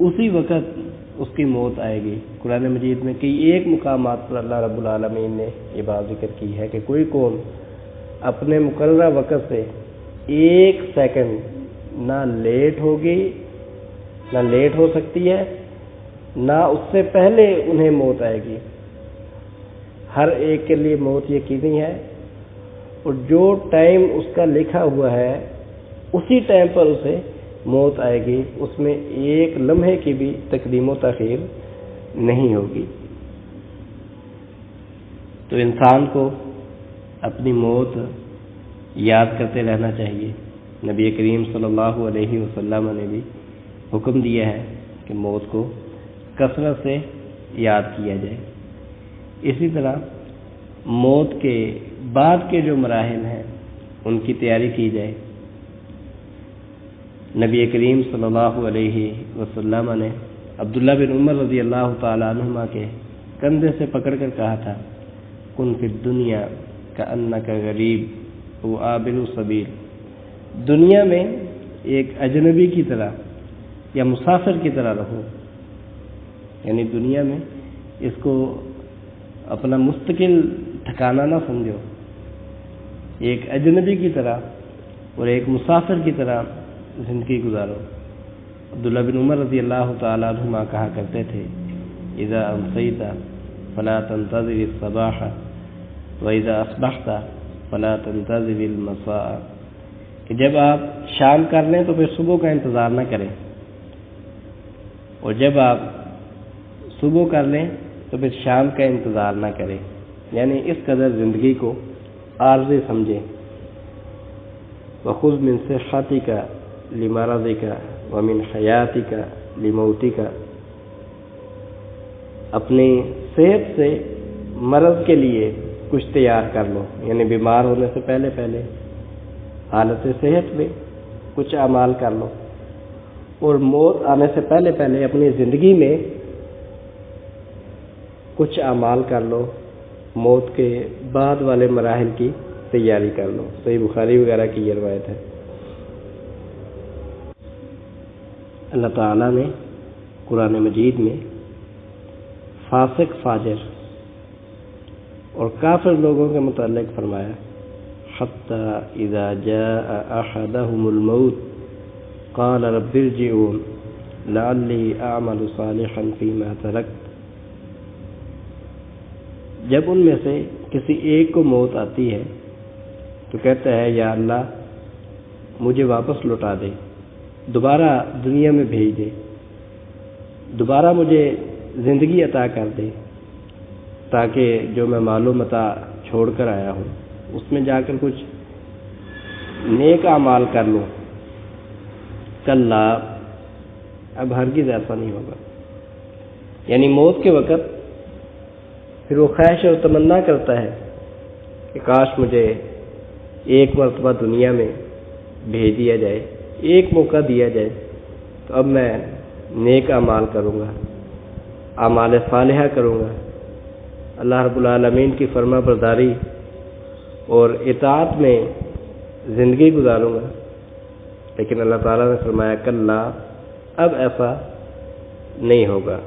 S1: اسی وقت اس کی موت آئے گی۔ قرآن مجید میں کئی ایک مقامات پر اللہ رب العالمین نے یہ بات ذکر کی ہے کہ کوئی قوم اپنے مقررہ وقت سے ایک سیکنڈ نہ لیٹ ہوگی، نہ لیٹ ہو سکتی ہے، نہ اس سے پہلے انہیں موت آئے گی۔ ہر ایک کے لیے موت یقینی ہے، اور جو ٹائم اس کا لکھا ہوا ہے اسی ٹائم پر اسے موت آئے گی، اس میں ایک لمحے کی بھی تقدیم و تاخیر نہیں ہوگی۔ تو انسان کو اپنی موت یاد کرتے رہنا چاہیے۔ نبی کریم صلی اللہ علیہ وسلم نے بھی حکم دیا ہے کہ موت کو کثرت سے یاد کیا جائے۔ اسی طرح موت کے بعد کے جو مراحل ہیں ان کی تیاری کی جائے۔ نبی کریم صلی اللہ علیہ وسلم نے عبداللہ بن عمر رضی اللہ تعالیٰ عنہما کے کندھے سے پکڑ کر کہا تھا، کن فی الدنیا کأنک غریب و عابر سبیل، دنیا میں ایک اجنبی کی طرح یا مسافر کی طرح رہو، یعنی دنیا میں اس کو اپنا مستقل ٹھکانہ نہ سمجھو، ایک اجنبی کی طرح اور ایک مسافر کی طرح زندگی گزارو۔ عبداللہ بن عمر رضی اللہ تعالیٰ عنہما کہا کرتے تھے، اذا امسیت فلا تنتظر الصباح واذا اصبحت فلا تنتظر المساء، کہ جب آپ شام کر لیں تو پھر صبح کا انتظار نہ کریں، اور جب آپ صبح کر لیں تو پھر شام کا انتظار نہ کریں، یعنی اس قدر زندگی کو عارضی سمجھیں۔ وخذ من صحتک لمرضک ومن حیاتک لموتک، اپنی صحت سے مرض کے لیے کچھ تیار کر لو، یعنی بیمار ہونے سے پہلے حالت صحت میں کچھ اعمال کر لو، اور موت آنے سے پہلے اپنی زندگی میں کچھ اعمال کر لو، موت کے بعد والے مراحل کی تیاری کر لو۔ صحیح بخاری وغیرہ کی یہ روایت ہے۔ اللہ تعالیٰ نے قرآن مجید میں فاسق، فاجر اور کافر لوگوں کے متعلق فرمایا، حتی اذا جاء احدهم الموت قال رب ارجعون لعلی اعمل صالحا فیما ترکت، جب ان میں سے کسی ایک کو موت آتی ہے تو کہتا ہے، یا اللہ مجھے واپس لوٹا دے، دوبارہ دنیا میں بھیج دے، دوبارہ مجھے زندگی عطا کر دے، تاکہ جو میں مال و متاع چھوڑ کر آیا ہوں اس میں جا کر کچھ نیک اعمال کر لوں۔ کلا، اب ہرگز ایسا نہیں ہوگا، یعنی موت کے وقت پھر وہ خواہش اور تمنا کرتا ہے کہ کاش مجھے ایک مرتبہ دنیا میں بھیج دیا جائے، ایک موقع دیا جائے، تو اب میں نیک اعمال کروں گا، اعمال صالحہ کروں گا، اللہ رب العالمین کی فرما برداری اور اطاعت میں زندگی گزاروں گا۔ لیکن اللہ تعالیٰ نے فرمایا، کلا، اب ایسا نہیں ہوگا۔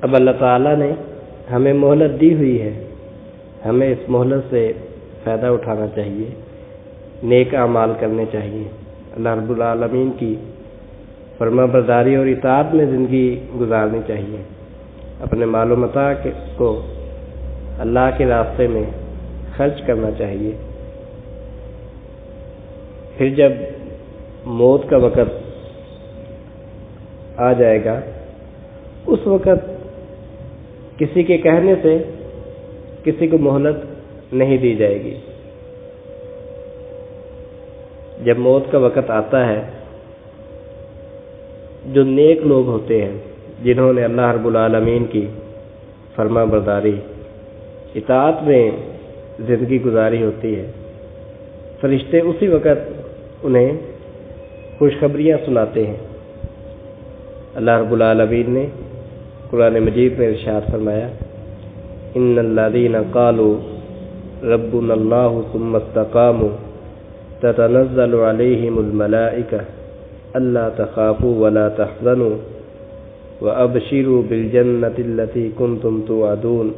S1: اب اللہ تعالیٰ نے ہمیں مہلت دی ہوئی ہے، ہمیں اس مہلت سے فائدہ اٹھانا چاہیے، نیک اعمال کرنے چاہیے، اللہ رب العالمین کی فرما برداری اور اطاعت میں زندگی گزارنی چاہیے، اپنے مال و متاع کو اللہ کے راستے میں خرچ کرنا چاہیے۔ پھر جب موت کا وقت آ جائے گا، اس وقت کسی کے کہنے سے کسی کو مہلت نہیں دی جائے گی۔ جب موت کا وقت آتا ہے، جو نیک لوگ ہوتے ہیں جنہوں نے اللہ رب العالمین کی فرما برداری، اطاعت میں زندگی گزاری ہوتی ہے، فرشتے اسی وقت انہیں خوشخبریاں سناتے ہیں۔ اللہ رب العالمین نے قرآن مجید میں ارشاد فرمایا، ان الذین قالوا ربنا اللہ ثم استقاموا تتنزل علیہم الملائکہ الا تخافوا ولا تحزنوا وابشروا بالجنۃ التي کنتم توعدون،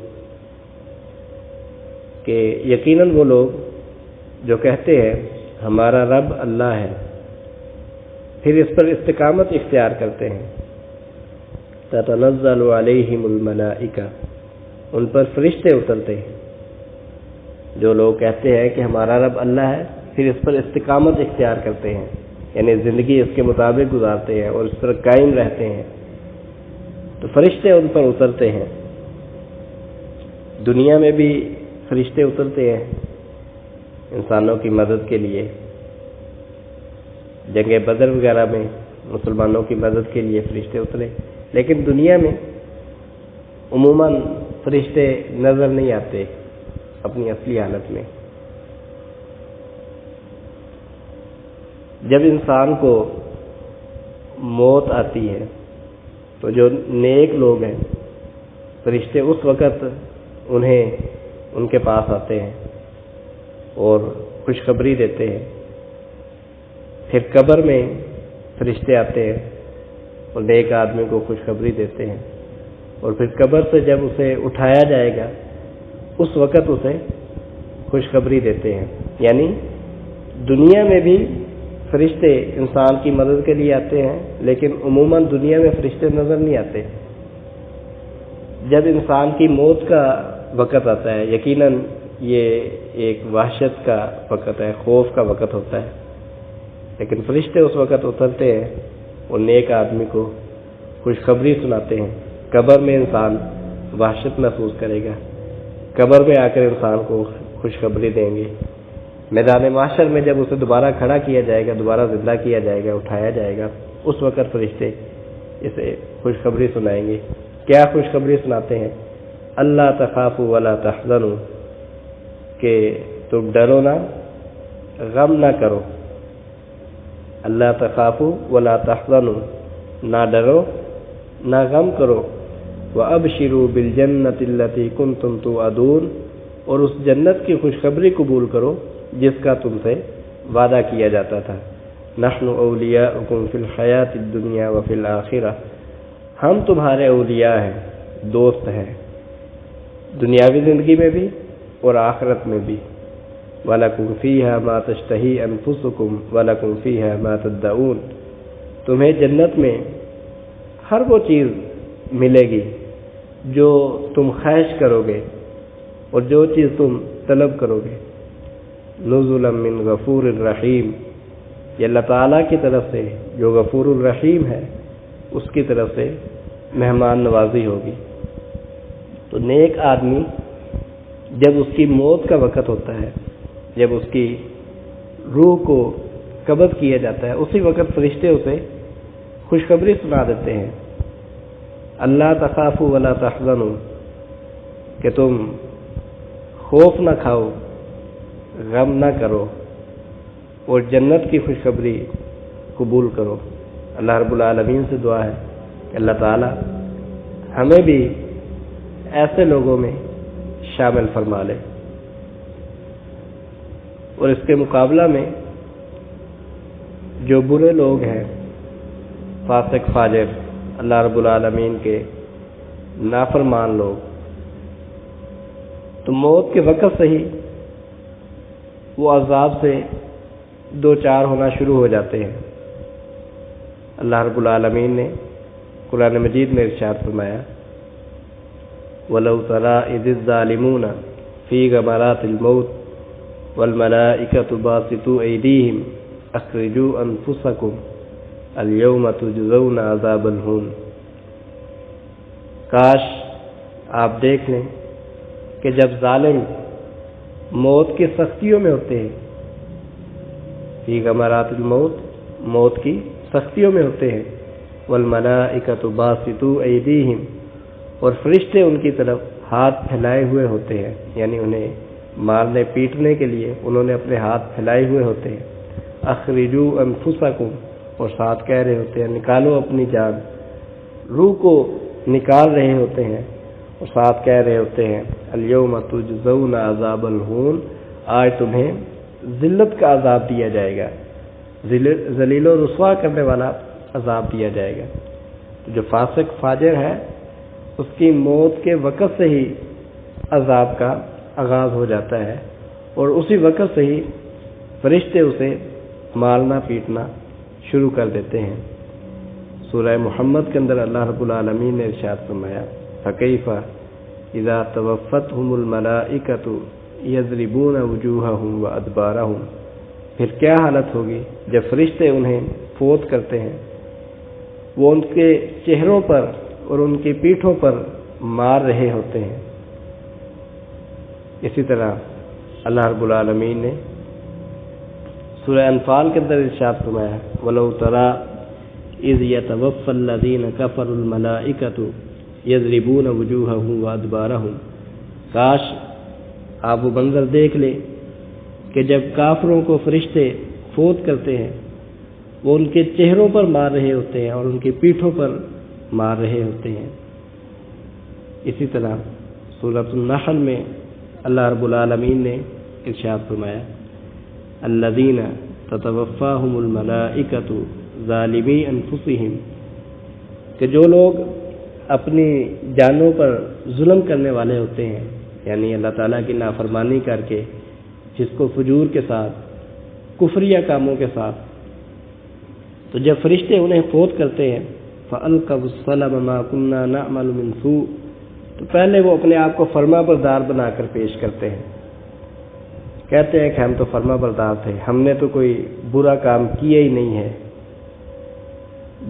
S1: کہ یقیناً وہ لوگ جو کہتے ہیں ہمارا رب اللہ ہے، پھر اس پر استقامت اختیار کرتے ہیں، تتنزل علیہم الملائکہ، ان پر فرشتے اترتے ہیں۔ جو لوگ کہتے ہیں کہ ہمارا رب اللہ ہے، پھر اس پر استقامت اختیار کرتے ہیں، یعنی زندگی اس کے مطابق گزارتے ہیں اور اس پر قائم رہتے ہیں، تو فرشتے ان پر اترتے ہیں۔ دنیا میں بھی فرشتے اترتے ہیں انسانوں کی مدد کے لیے، جنگ بدر وغیرہ میں مسلمانوں کی مدد کے لیے فرشتے اترے، لیکن دنیا میں عموماً فرشتے نظر نہیں آتے اپنی اصلی حالت میں۔ جب انسان کو موت آتی ہے تو جو نیک لوگ ہیں فرشتے اس وقت انہیں ان کے پاس آتے ہیں اور خوشخبری دیتے ہیں۔ پھر قبر میں فرشتے آتے ہیں اور نیک آدمی کو خوشخبری دیتے ہیں، اور پھر قبر سے جب اسے اٹھایا جائے گا اس وقت اسے خوشخبری دیتے ہیں۔ یعنی دنیا میں بھی فرشتے انسان کی مدد کے لیے آتے ہیں، لیکن عموماً دنیا میں فرشتے نظر نہیں آتے۔ جب انسان کی موت کا وقت آتا ہے، یقیناً یہ ایک وحشت کا وقت ہے، خوف کا وقت ہوتا ہے، لیکن فرشتے اس وقت اترتے ہیں اور نیک آدمی کو خوشخبری سناتے ہیں۔ قبر میں انسان وحشت محسوس کرے گا، قبر میں آ کر انسان کو خوشخبری دیں گے۔ میدان محشر میں جب اسے دوبارہ کھڑا کیا جائے گا، دوبارہ زندہ کیا جائے گا، اٹھایا جائے گا، اس وقت فرشتے اسے خوشخبری سنائیں گے۔ کیا خوشخبری سناتے ہیں؟ اللہ تخافوا ولا تحزنوا، کہ تم ڈرو نہ، غم نہ کرو۔ اللہ تخافوا ولا تحزنوا، نہ ڈرو نہ غم کرو۔ وابشروا بالجنۃ التي كنتم توعدون، اور اس جنت کی خوشخبری قبول کرو جس کا تم سے وعدہ کیا جاتا تھا۔ نحن اولیاؤکم فی الحیاۃ الدنیا وفی الآخرہ، ہم تمہارے اولیاء ہیں، دوست ہیں، دنیاوی زندگی میں بھی اور آخرت میں بھی۔ وَلَكُمْ فِيهَا مَا تَشْتَهِي أَنفُسُكُمْ وَلَكُمْ فِيهَا مَا تَدَّعُونَ، تمہیں جنت میں ہر وہ چیز ملے گی جو تم خواہش کرو گے اور جو چیز تم طلب کرو گے۔ نزلا من غفور الرحیم، یہ اللہ تعالیٰ کی طرف سے جو غفور الرحیم ہے اس کی طرف سے مہمان نوازی ہوگی۔ تو نیک آدمی جب اس کی موت کا وقت ہوتا ہے، جب اس کی روح کو قبض کیا جاتا ہے، اسی وقت فرشتے اسے خوشخبری سنا دیتے ہیں۔ اللہ تخافوا ولا تحزنوا، کہ تم خوف نہ کھاؤ، غم نہ کرو، اور جنت کی خوشخبری قبول کرو۔ اللہ رب العالمین سے دعا ہے کہ اللہ تعالی ہمیں بھی ایسے لوگوں میں شامل فرما لے۔ اور اس کے مقابلہ میں جو برے لوگ ہیں، فاسق فاجر، اللہ رب العالمین کے نافرمان لوگ، تو موت کے وقت سے ہی وہ عذاب سے دو چار ہونا شروع ہو جاتے ہیں۔ اللہ رب العالمین نے قرآن مجید میں ارشاد فرمایا، وَلَوْ تَرَىٰ إِذِ الظَّالِمُونَ فِي غَمَرَاتِ الْمَوْتِ وَالْمَلَائِكَةُ بَاسِطُو أَيْدِيهِمْ أَخْرِجُوا أَنفُسَكُمْ الْيَوْمَ تُجْزَوْنَ عَذَابَ الْهُونِ، کاش آپ دیکھ لیں کہ جب ظالم موت کی سختیوں میں ہوتے ہیں، فی غمرات الموت، موت کی سختیوں میں ہوتے ہیں، والملائکۃ باسطو ایدیہم، اور فرشتے ان کی طرف ہاتھ پھیلائے ہوئے ہوتے ہیں، یعنی انہیں مارنے پیٹنے کے لیے انہوں نے اپنے ہاتھ پھیلائے ہوئے ہوتے ہیں۔ اخرجوا انفسکم، اور ساتھ کہہ رہے ہوتے ہیں نکالو اپنی جان، روح کو نکال رہے ہوتے ہیں، اور ساتھ کہہ رہے ہوتے ہیں الیوم تجزون عذاب الہون، آج تمہیں ذلت کا عذاب دیا جائے گا، ذلیل و رسوا کرنے والا عذاب دیا جائے گا۔ تو جو فاسق فاجر ہے اس کی موت کے وقت سے ہی عذاب کا آغاز ہو جاتا ہے، اور اسی وقت سے ہی فرشتے اسے مارنا پیٹنا شروع کر دیتے ہیں۔ سورہ محمد کے اندر اللہ رب العالمین نے ارشاد فرمایا، فَكَيْفَ إِذَا تَوَفَّتْهُمُ الْمَلَائِكَةُ يَضْرِبُونَ وُجُوهَهُمْ وَأَدْبَارَهُمْ پھر کیا حالت ہوگی جب فرشتے انہیں فوت کرتے ہیں، وہ ان کے چہروں پر اور ان کی پیٹھوں پر مار رہے ہوتے ہیں۔ اسی طرح اللہ رب العالمین نے سورہ انفال کے اندر ارشاد فرمایا، وَلَوْ تَرَىٰ إِذْ يَتَوَفَّى الَّذِينَ كَفَرُوا الْمَلَائِكَةُ يَضْرِبُونَ وُجُوهَهُمْ وَأَدْبَارَهُمْ، کاش آپ وہ منظر دیکھ لیں کہ جب کافروں کو فرشتے فوت کرتے ہیں وہ ان کے چہروں پر مار رہے ہوتے ہیں اور ان کی پیٹھوں پر مار رہے ہوتے ہیں۔ اسی طرح سورۃ النحل میں اللہ رب العالمین نے ارشاد فرمایا، الذین تتوفاہم الملائکۃ ظالمی انفسہم، کہ جو لوگ اپنی جانوں پر ظلم کرنے والے ہوتے ہیں، یعنی اللہ تعالیٰ کی نافرمانی کر کے، جس کو فجور کے ساتھ، کفریہ کاموں کے ساتھ، تو جب فرشتے انہیں فوت کرتے ہیں فَأَلْقَوْا السَّلَمَ مَا كُنَّا نَعْمَلُ مِنْ سُوءٍ، تو پہلے وہ اپنے آپ کو فرما بردار بنا کر پیش کرتے ہیں، کہتے ہیں کہ ہم تو فرما بردار تھے، ہم نے تو کوئی برا کام کیا ہی نہیں ہے۔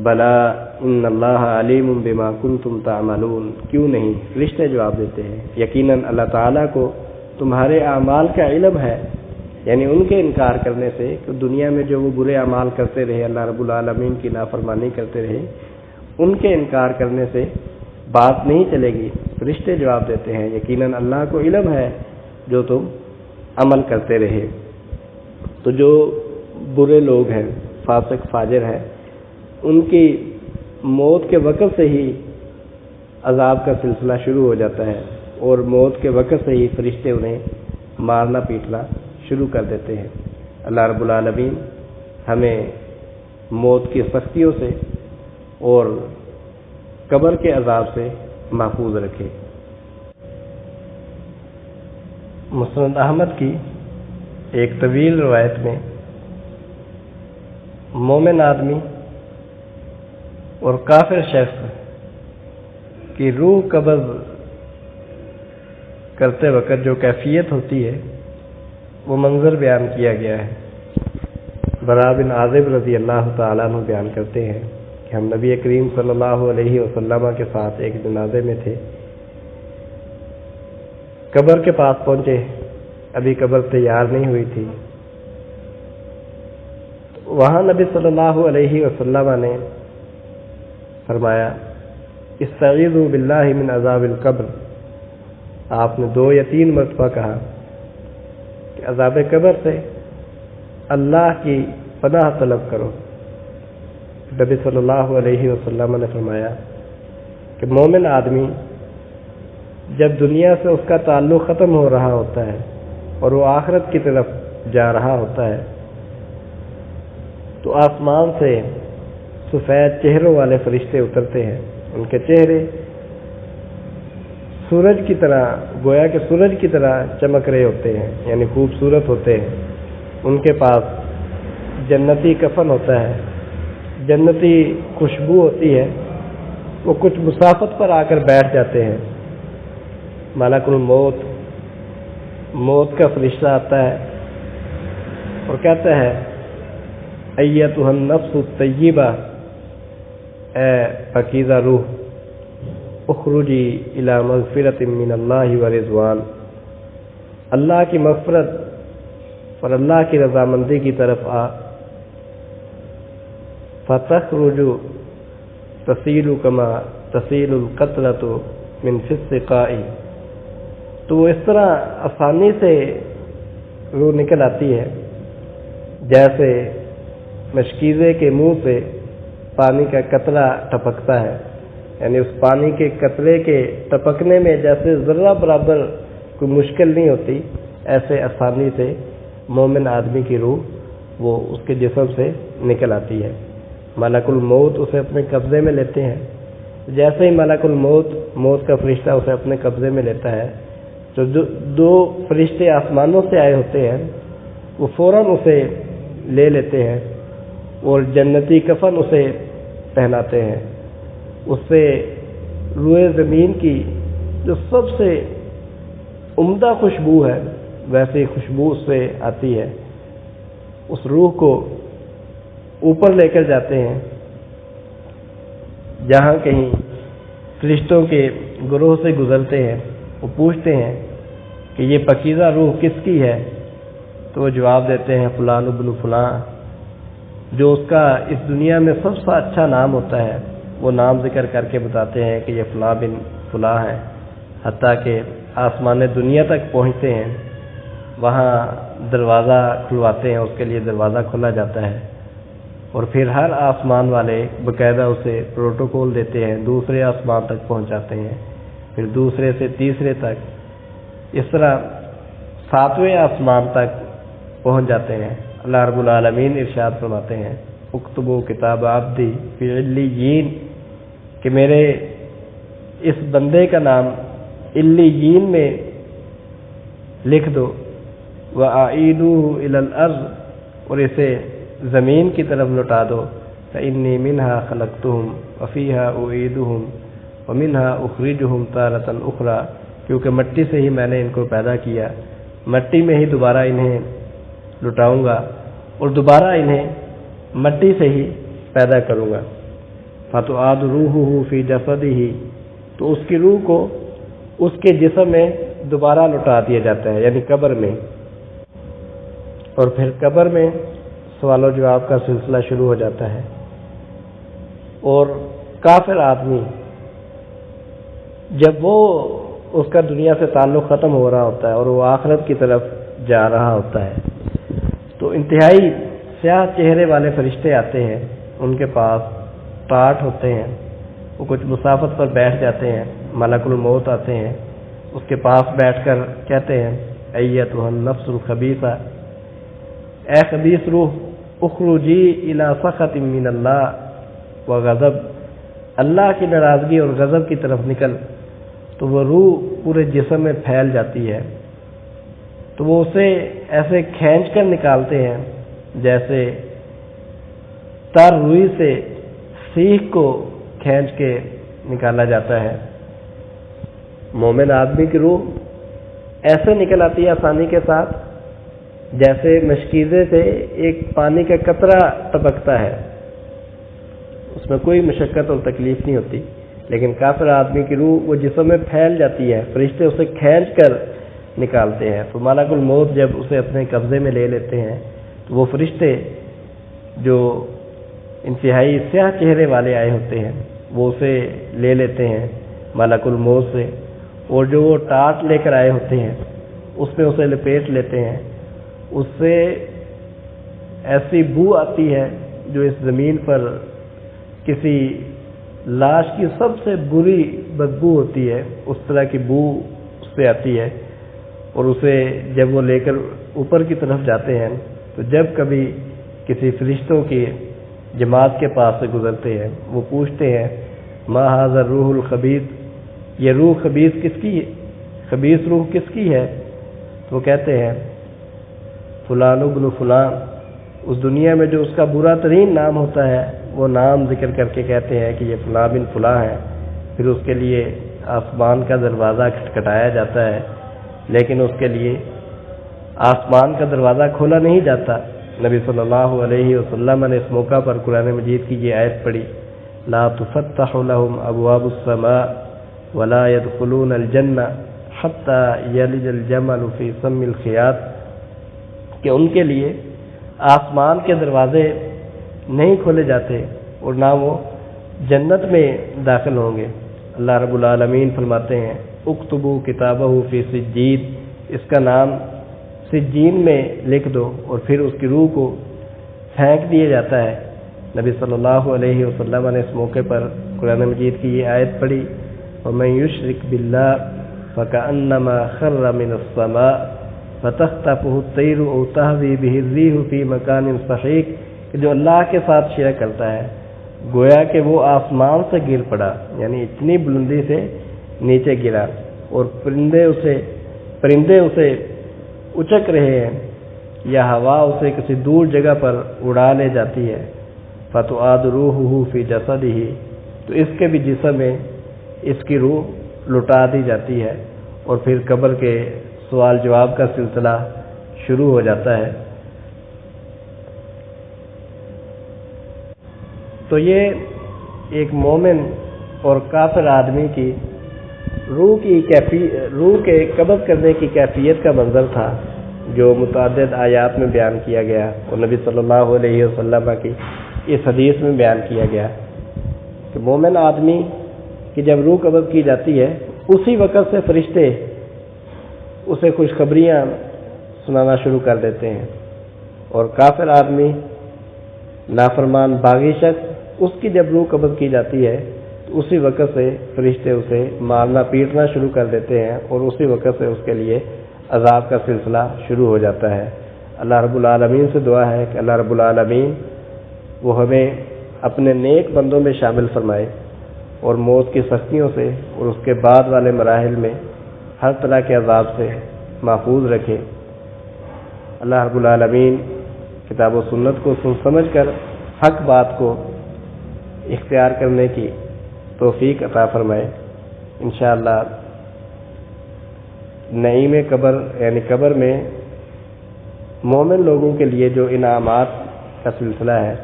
S1: بلا ان اللہ علیم بما کنتم تعملون، کیوں نہیں، فرشتے جواب دیتے ہیں یقیناً اللہ تعالیٰ کو تمہارے اعمال کا علم ہے، یعنی ان کے انکار کرنے سے کہ دنیا میں جو وہ برے اعمال کرتے رہے، اللہ رب العالمین کی نافرمانی کرتے رہے، ان کے انکار کرنے سے بات نہیں چلے گی۔ فرشتے جواب دیتے ہیں یقیناً اللہ کو علم ہے جو تم عمل کرتے رہے۔ تو جو برے لوگ ہیں، فاسق فاجر ہیں، ان کی موت کے وقت سے ہی عذاب کا سلسلہ شروع ہو جاتا ہے، اور موت کے وقت سے ہی فرشتے انہیں مارنا پیٹنا شروع کر دیتے ہیں۔ اللہ رب العالمین ہمیں موت کی سختیوں سے اور قبر کے عذاب سے محفوظ رکھے۔ مسند احمد کی ایک طویل روایت میں مومن آدمی اور کافر شخص کی روح قبض کرتے وقت جو کیفیت ہوتی ہے وہ منظر بیان کیا گیا ہے۔ برا بن عازب رضی اللہ تعالیٰ عنہ بیان کرتے ہیں کہ ہم نبی کریم صلی اللہ علیہ وسلم کے ساتھ ایک جنازے میں تھے، قبر کے پاس پہنچے، ابھی قبر تیار نہیں ہوئی تھی، وہاں نبی صلی اللہ علیہ وسلم نے فرمایا استعیذوا باللہ من عذاب القبر، آپ نے 2 یا 3 مرتبہ کہا کہ عذاب قبر سے اللہ کی پناہ طلب کرو۔ نبی صلی اللہ علیہ وسلم نے فرمایا کہ مومن آدمی جب دنیا سے اس کا تعلق ختم ہو رہا ہوتا ہے اور وہ آخرت کی طرف جا رہا ہوتا ہے تو آسمان سے سفید چہروں والے فرشتے اترتے ہیں، ان کے چہرے سورج کی طرح، گویا کہ سورج کی طرح چمک رہے ہوتے ہیں، یعنی خوبصورت ہوتے ہیں، ان کے پاس جنتی کفن ہوتا ہے، جنتی خوشبو ہوتی ہے، وہ کچھ مسافت پر آ کر بیٹھ جاتے ہیں۔ ملک الموت، موت کا فرشتہ آتا ہے اور کہتا ہے ایتھا النفس الطیبہ، اے پاکیزہ روح، اخرجی الی مغفرۃ من اللہ ورضوان، اللہ کی مغفرت اور اللہ کی رضامندی کی طرف آ، فتخرج تسیل کما تسیل القطرۃ من فی السقاء، تو وہ اس طرح آسانی سے روح نکل آتی ہے جیسے مشکیزے کے منہ سے پانی کا قطرہ ٹپکتا ہے، یعنی اس پانی کے قطرے کے ٹپکنے میں جیسے ذرہ برابر کوئی مشکل نہیں ہوتی، ایسے آسانی سے مومن آدمی کی روح وہ اس کے جسم سے نکل آتی ہے۔ ملک الموت اسے اپنے قبضے میں لیتے ہیں، جیسے ہی ملک الموت، موت کا فرشتہ اسے اپنے قبضے میں لیتا ہے تو 2 فرشتے آسمانوں سے آئے ہوتے ہیں، وہ فوراً اسے لے لیتے ہیں اور جنتی کفن اسے پہناتے ہیں، اس سے روئے زمین کی جو سب سے عمدہ خوشبو ہے ویسی خوشبو اس سے آتی ہے، اس روح کو اوپر لے کر جاتے ہیں، جہاں کہیں فرشتوں کے گروہ سے گزرتے ہیں، وہ پوچھتے ہیں کہ یہ پاکیزہ روح کس کی ہے؟ تو وہ جواب دیتے ہیں فلاں ابن فلاں، جو اس کا اس دنیا میں سب سے اچھا نام ہوتا ہے وہ نام ذکر کر کے بتاتے ہیں کہ یہ فلاں بن فلاں ہے، حتیٰ کہ آسمان دنیا تک پہنچتے ہیں، وہاں دروازہ کھلواتے ہیں، اس کے لیے دروازہ کھولا جاتا ہے، اور پھر ہر آسمان والے باقاعدہ اسے پروٹوکول دیتے ہیں، دوسرے آسمان تک پہنچاتے ہیں، پھر دوسرے سے تیسرے تک، اس طرح 7ویں آسمان تک پہنچ جاتے ہیں۔ اللہ رب العالمین ارشاد فرماتے ہیں اکتبوا کتاب عبدی فی علیین، کہ میرے اس بندے کا نام علیین میں لکھ دو، وَأَعِيدُوهُ إِلَى الْأَرْضِ، اور اسے زمین کی طرف لوٹا دو، فَإِنِّي مِنْهَا خَلَقْتُهُمْ وَفِيهَا أُعِيدُهُمْ وَمِنْهَا أُخْرِجُهُمْ تَارَةً أُخْرَى، کیونکہ مٹی سے ہی میں نے ان کو پیدا کیا، مٹی میں ہی دوبارہ انہیں لٹاؤں گا اور دوبارہ انہیں مٹی سے ہی پیدا کروں گا۔ فَتُعَادُ رُوحُهُ فِي جَسَدِهِ، تو اس کی روح کو اس کے جسم میں دوبارہ لوٹا دیا جاتا ہے، یعنی قبر میں، اور پھر قبر میں سوال و جواب کا سلسلہ شروع ہو جاتا ہے، اور کافر آدمی جب وہ اس کا دنیا سے تعلق ختم ہو رہا ہوتا ہے اور وہ آخرت کی طرف جا رہا ہوتا ہے، تو انتہائی سیاہ چہرے والے فرشتے آتے ہیں، ان کے پاس ٹاٹ ہوتے ہیں، وہ کچھ مسافت پر بیٹھ جاتے ہیں، ملک الموت آتے ہیں، اس کے پاس بیٹھ کر کہتے ہیں ایتھا النفس الخبیثہ، اے خبیث روح، اخرجی الی سخط من اللہ وغضب، اللہ کی ناراضگی اور غضب کی طرف نکل۔ تو وہ روح پورے جسم میں پھیل جاتی ہے، تو وہ اسے ایسے کھینچ کر نکالتے ہیں جیسے تر روئی سے سیخ کو کھینچ کے نکالا جاتا ہے۔ مومن آدمی کی روح ایسے نکل آتی ہے آسانی کے ساتھ جیسے مشکیزے سے ایک پانی کا قطرہ ٹپکتا ہے، اس میں کوئی مشقت اور تکلیف نہیں ہوتی، لیکن کافر آدمی کی روح وہ جسم میں پھیل جاتی ہے، فرشتے اسے کھینچ کر نکالتے ہیں۔ تو ملک الموت جب اسے اپنے قبضے میں لے لیتے ہیں تو وہ فرشتے جو انتہائی سیاہ چہرے والے آئے ہوتے ہیں وہ اسے لے لیتے ہیں ملک الموت سے، اور جو وہ ٹاٹ لے کر آئے ہوتے ہیں اس میں اسے لپیٹ لیتے ہیں، اس سے ایسی بو آتی ہے جو اس زمین پر کسی لاش کی سب سے بری بدبو ہوتی ہے، اس طرح کی بو اس سے آتی ہے، اور اسے جب وہ لے کر اوپر کی طرف جاتے ہیں تو جب کبھی کسی فرشتوں کی جماعت کے پاس سے گزرتے ہیں وہ پوچھتے ہیں ما ھذا الروح الخبیث، یہ روح خبیث کس کی ہے، خبیث روح کس کی ہے؟ تو وہ کہتے ہیں فلان ابن فلان، اس دنیا میں جو اس کا برا ترین نام ہوتا ہے وہ نام ذکر کر کے کہتے ہیں کہ یہ فلاں بن فلاں ہے، پھر اس کے لیے آسمان کا دروازہ کھٹکھٹایا جاتا ہے، لیکن اس کے لیے آسمان کا دروازہ کھولا نہیں جاتا۔ نبی صلی اللہ علیہ وسلم نے اس موقع پر قرآن مجید کی یہ آیت پڑھی لا تفتح لهم ابواب السماء ولا يدخلون الجنہ حتى یلج الجمل فی سم الخیاط، کہ ان کے لیے آسمان کے دروازے نہیں کھولے جاتے اور نہ وہ جنت میں داخل ہوں گے۔ اللہ رب العالمین فرماتے ہیں اکتبوا کتابہ فی سجین، اس کا نام سجین میں لکھ دو، اور پھر اس کی روح کو پھینک دیا جاتا ہے۔ نبی صلی اللہ علیہ وسلم نے اس موقع پر قرآن مجید کی یہ آیت پڑھی وَمَن يُشْرِكْ بِاللَّهِ فَكَأَنَّمَا خَرَّ مِنَ السَّمَاءِ فَتَخْطَفُهُ الطَّيْرُ أَوْ تَهْوِي بِهِ الرِّيحُ فِي مَكَانٍ سَحِيقٍ، کہ جو اللہ کے ساتھ شرک کرتا ہے گویا کہ وہ آسمان سے گر پڑا، یعنی اتنی بلندی سے نیچے گرا، اور پرندے اسے اچک رہے ہیں، یا ہوا اسے کسی دور جگہ پر اڑا لے جاتی ہے۔ فَتُعَادُ رُوحُهُ فِي جَسَدِهِ، تو اس کے بھی جسم میں اس کی روح لٹا دی جاتی ہے، اور پھر قبر کے سوال جواب کا سلسلہ شروع ہو جاتا ہے۔ تو یہ ایک مومن اور کافر آدمی کی روح کے قبض کرنے کی کیفیت کا منظر تھا، جو متعدد آیات میں بیان کیا گیا اور نبی صلی اللہ علیہ وسلم کی اس حدیث میں بیان کیا گیا کہ مومن آدمی کی جب روح قبض کی جاتی ہے اسی وقت سے فرشتے اسے خوشخبریاں سنانا شروع کر دیتے ہیں، اور کافر آدمی نافرمان باغی شخص اس کی جب روح قبض کی جاتی ہے تو اسی وقت سے فرشتے اسے مارنا پیٹنا شروع کر دیتے ہیں، اور اسی وقت سے اس کے لیے عذاب کا سلسلہ شروع ہو جاتا ہے۔ اللہ رب العالمین سے دعا ہے کہ اللہ رب العالمین وہ ہمیں اپنے نیک بندوں میں شامل فرمائے اور موت کی سختیوں سے اور اس کے بعد والے مراحل میں ہر طرح کے عذاب سے محفوظ رکھے۔ اللہ رب العالمین کتاب و سنت کو سن سمجھ کر حق بات کو اختیار کرنے کی توفیق عطا فرمائے۔ انشاءاللہ نعیم قبر یعنی قبر میں مومن لوگوں کے لیے جو انعامات کا سلسلہ ہے،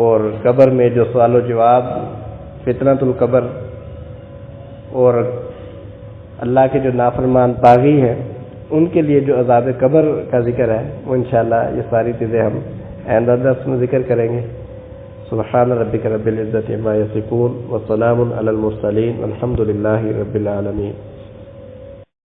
S1: اور قبر میں جو سوال و جواب، فتنۃ القبر، اور اللہ کے جو نافرمان باغی ہیں ان کے لیے جو عذاب قبر کا ذکر ہے، وہ انشاءاللہ یہ ساری چیزیں ہم آئندہ درس میں ذکر کریں گے۔ سبحان ربک رب العزت عما یصفون وسلام علی المرسلین والحمد للہ رب العالمین۔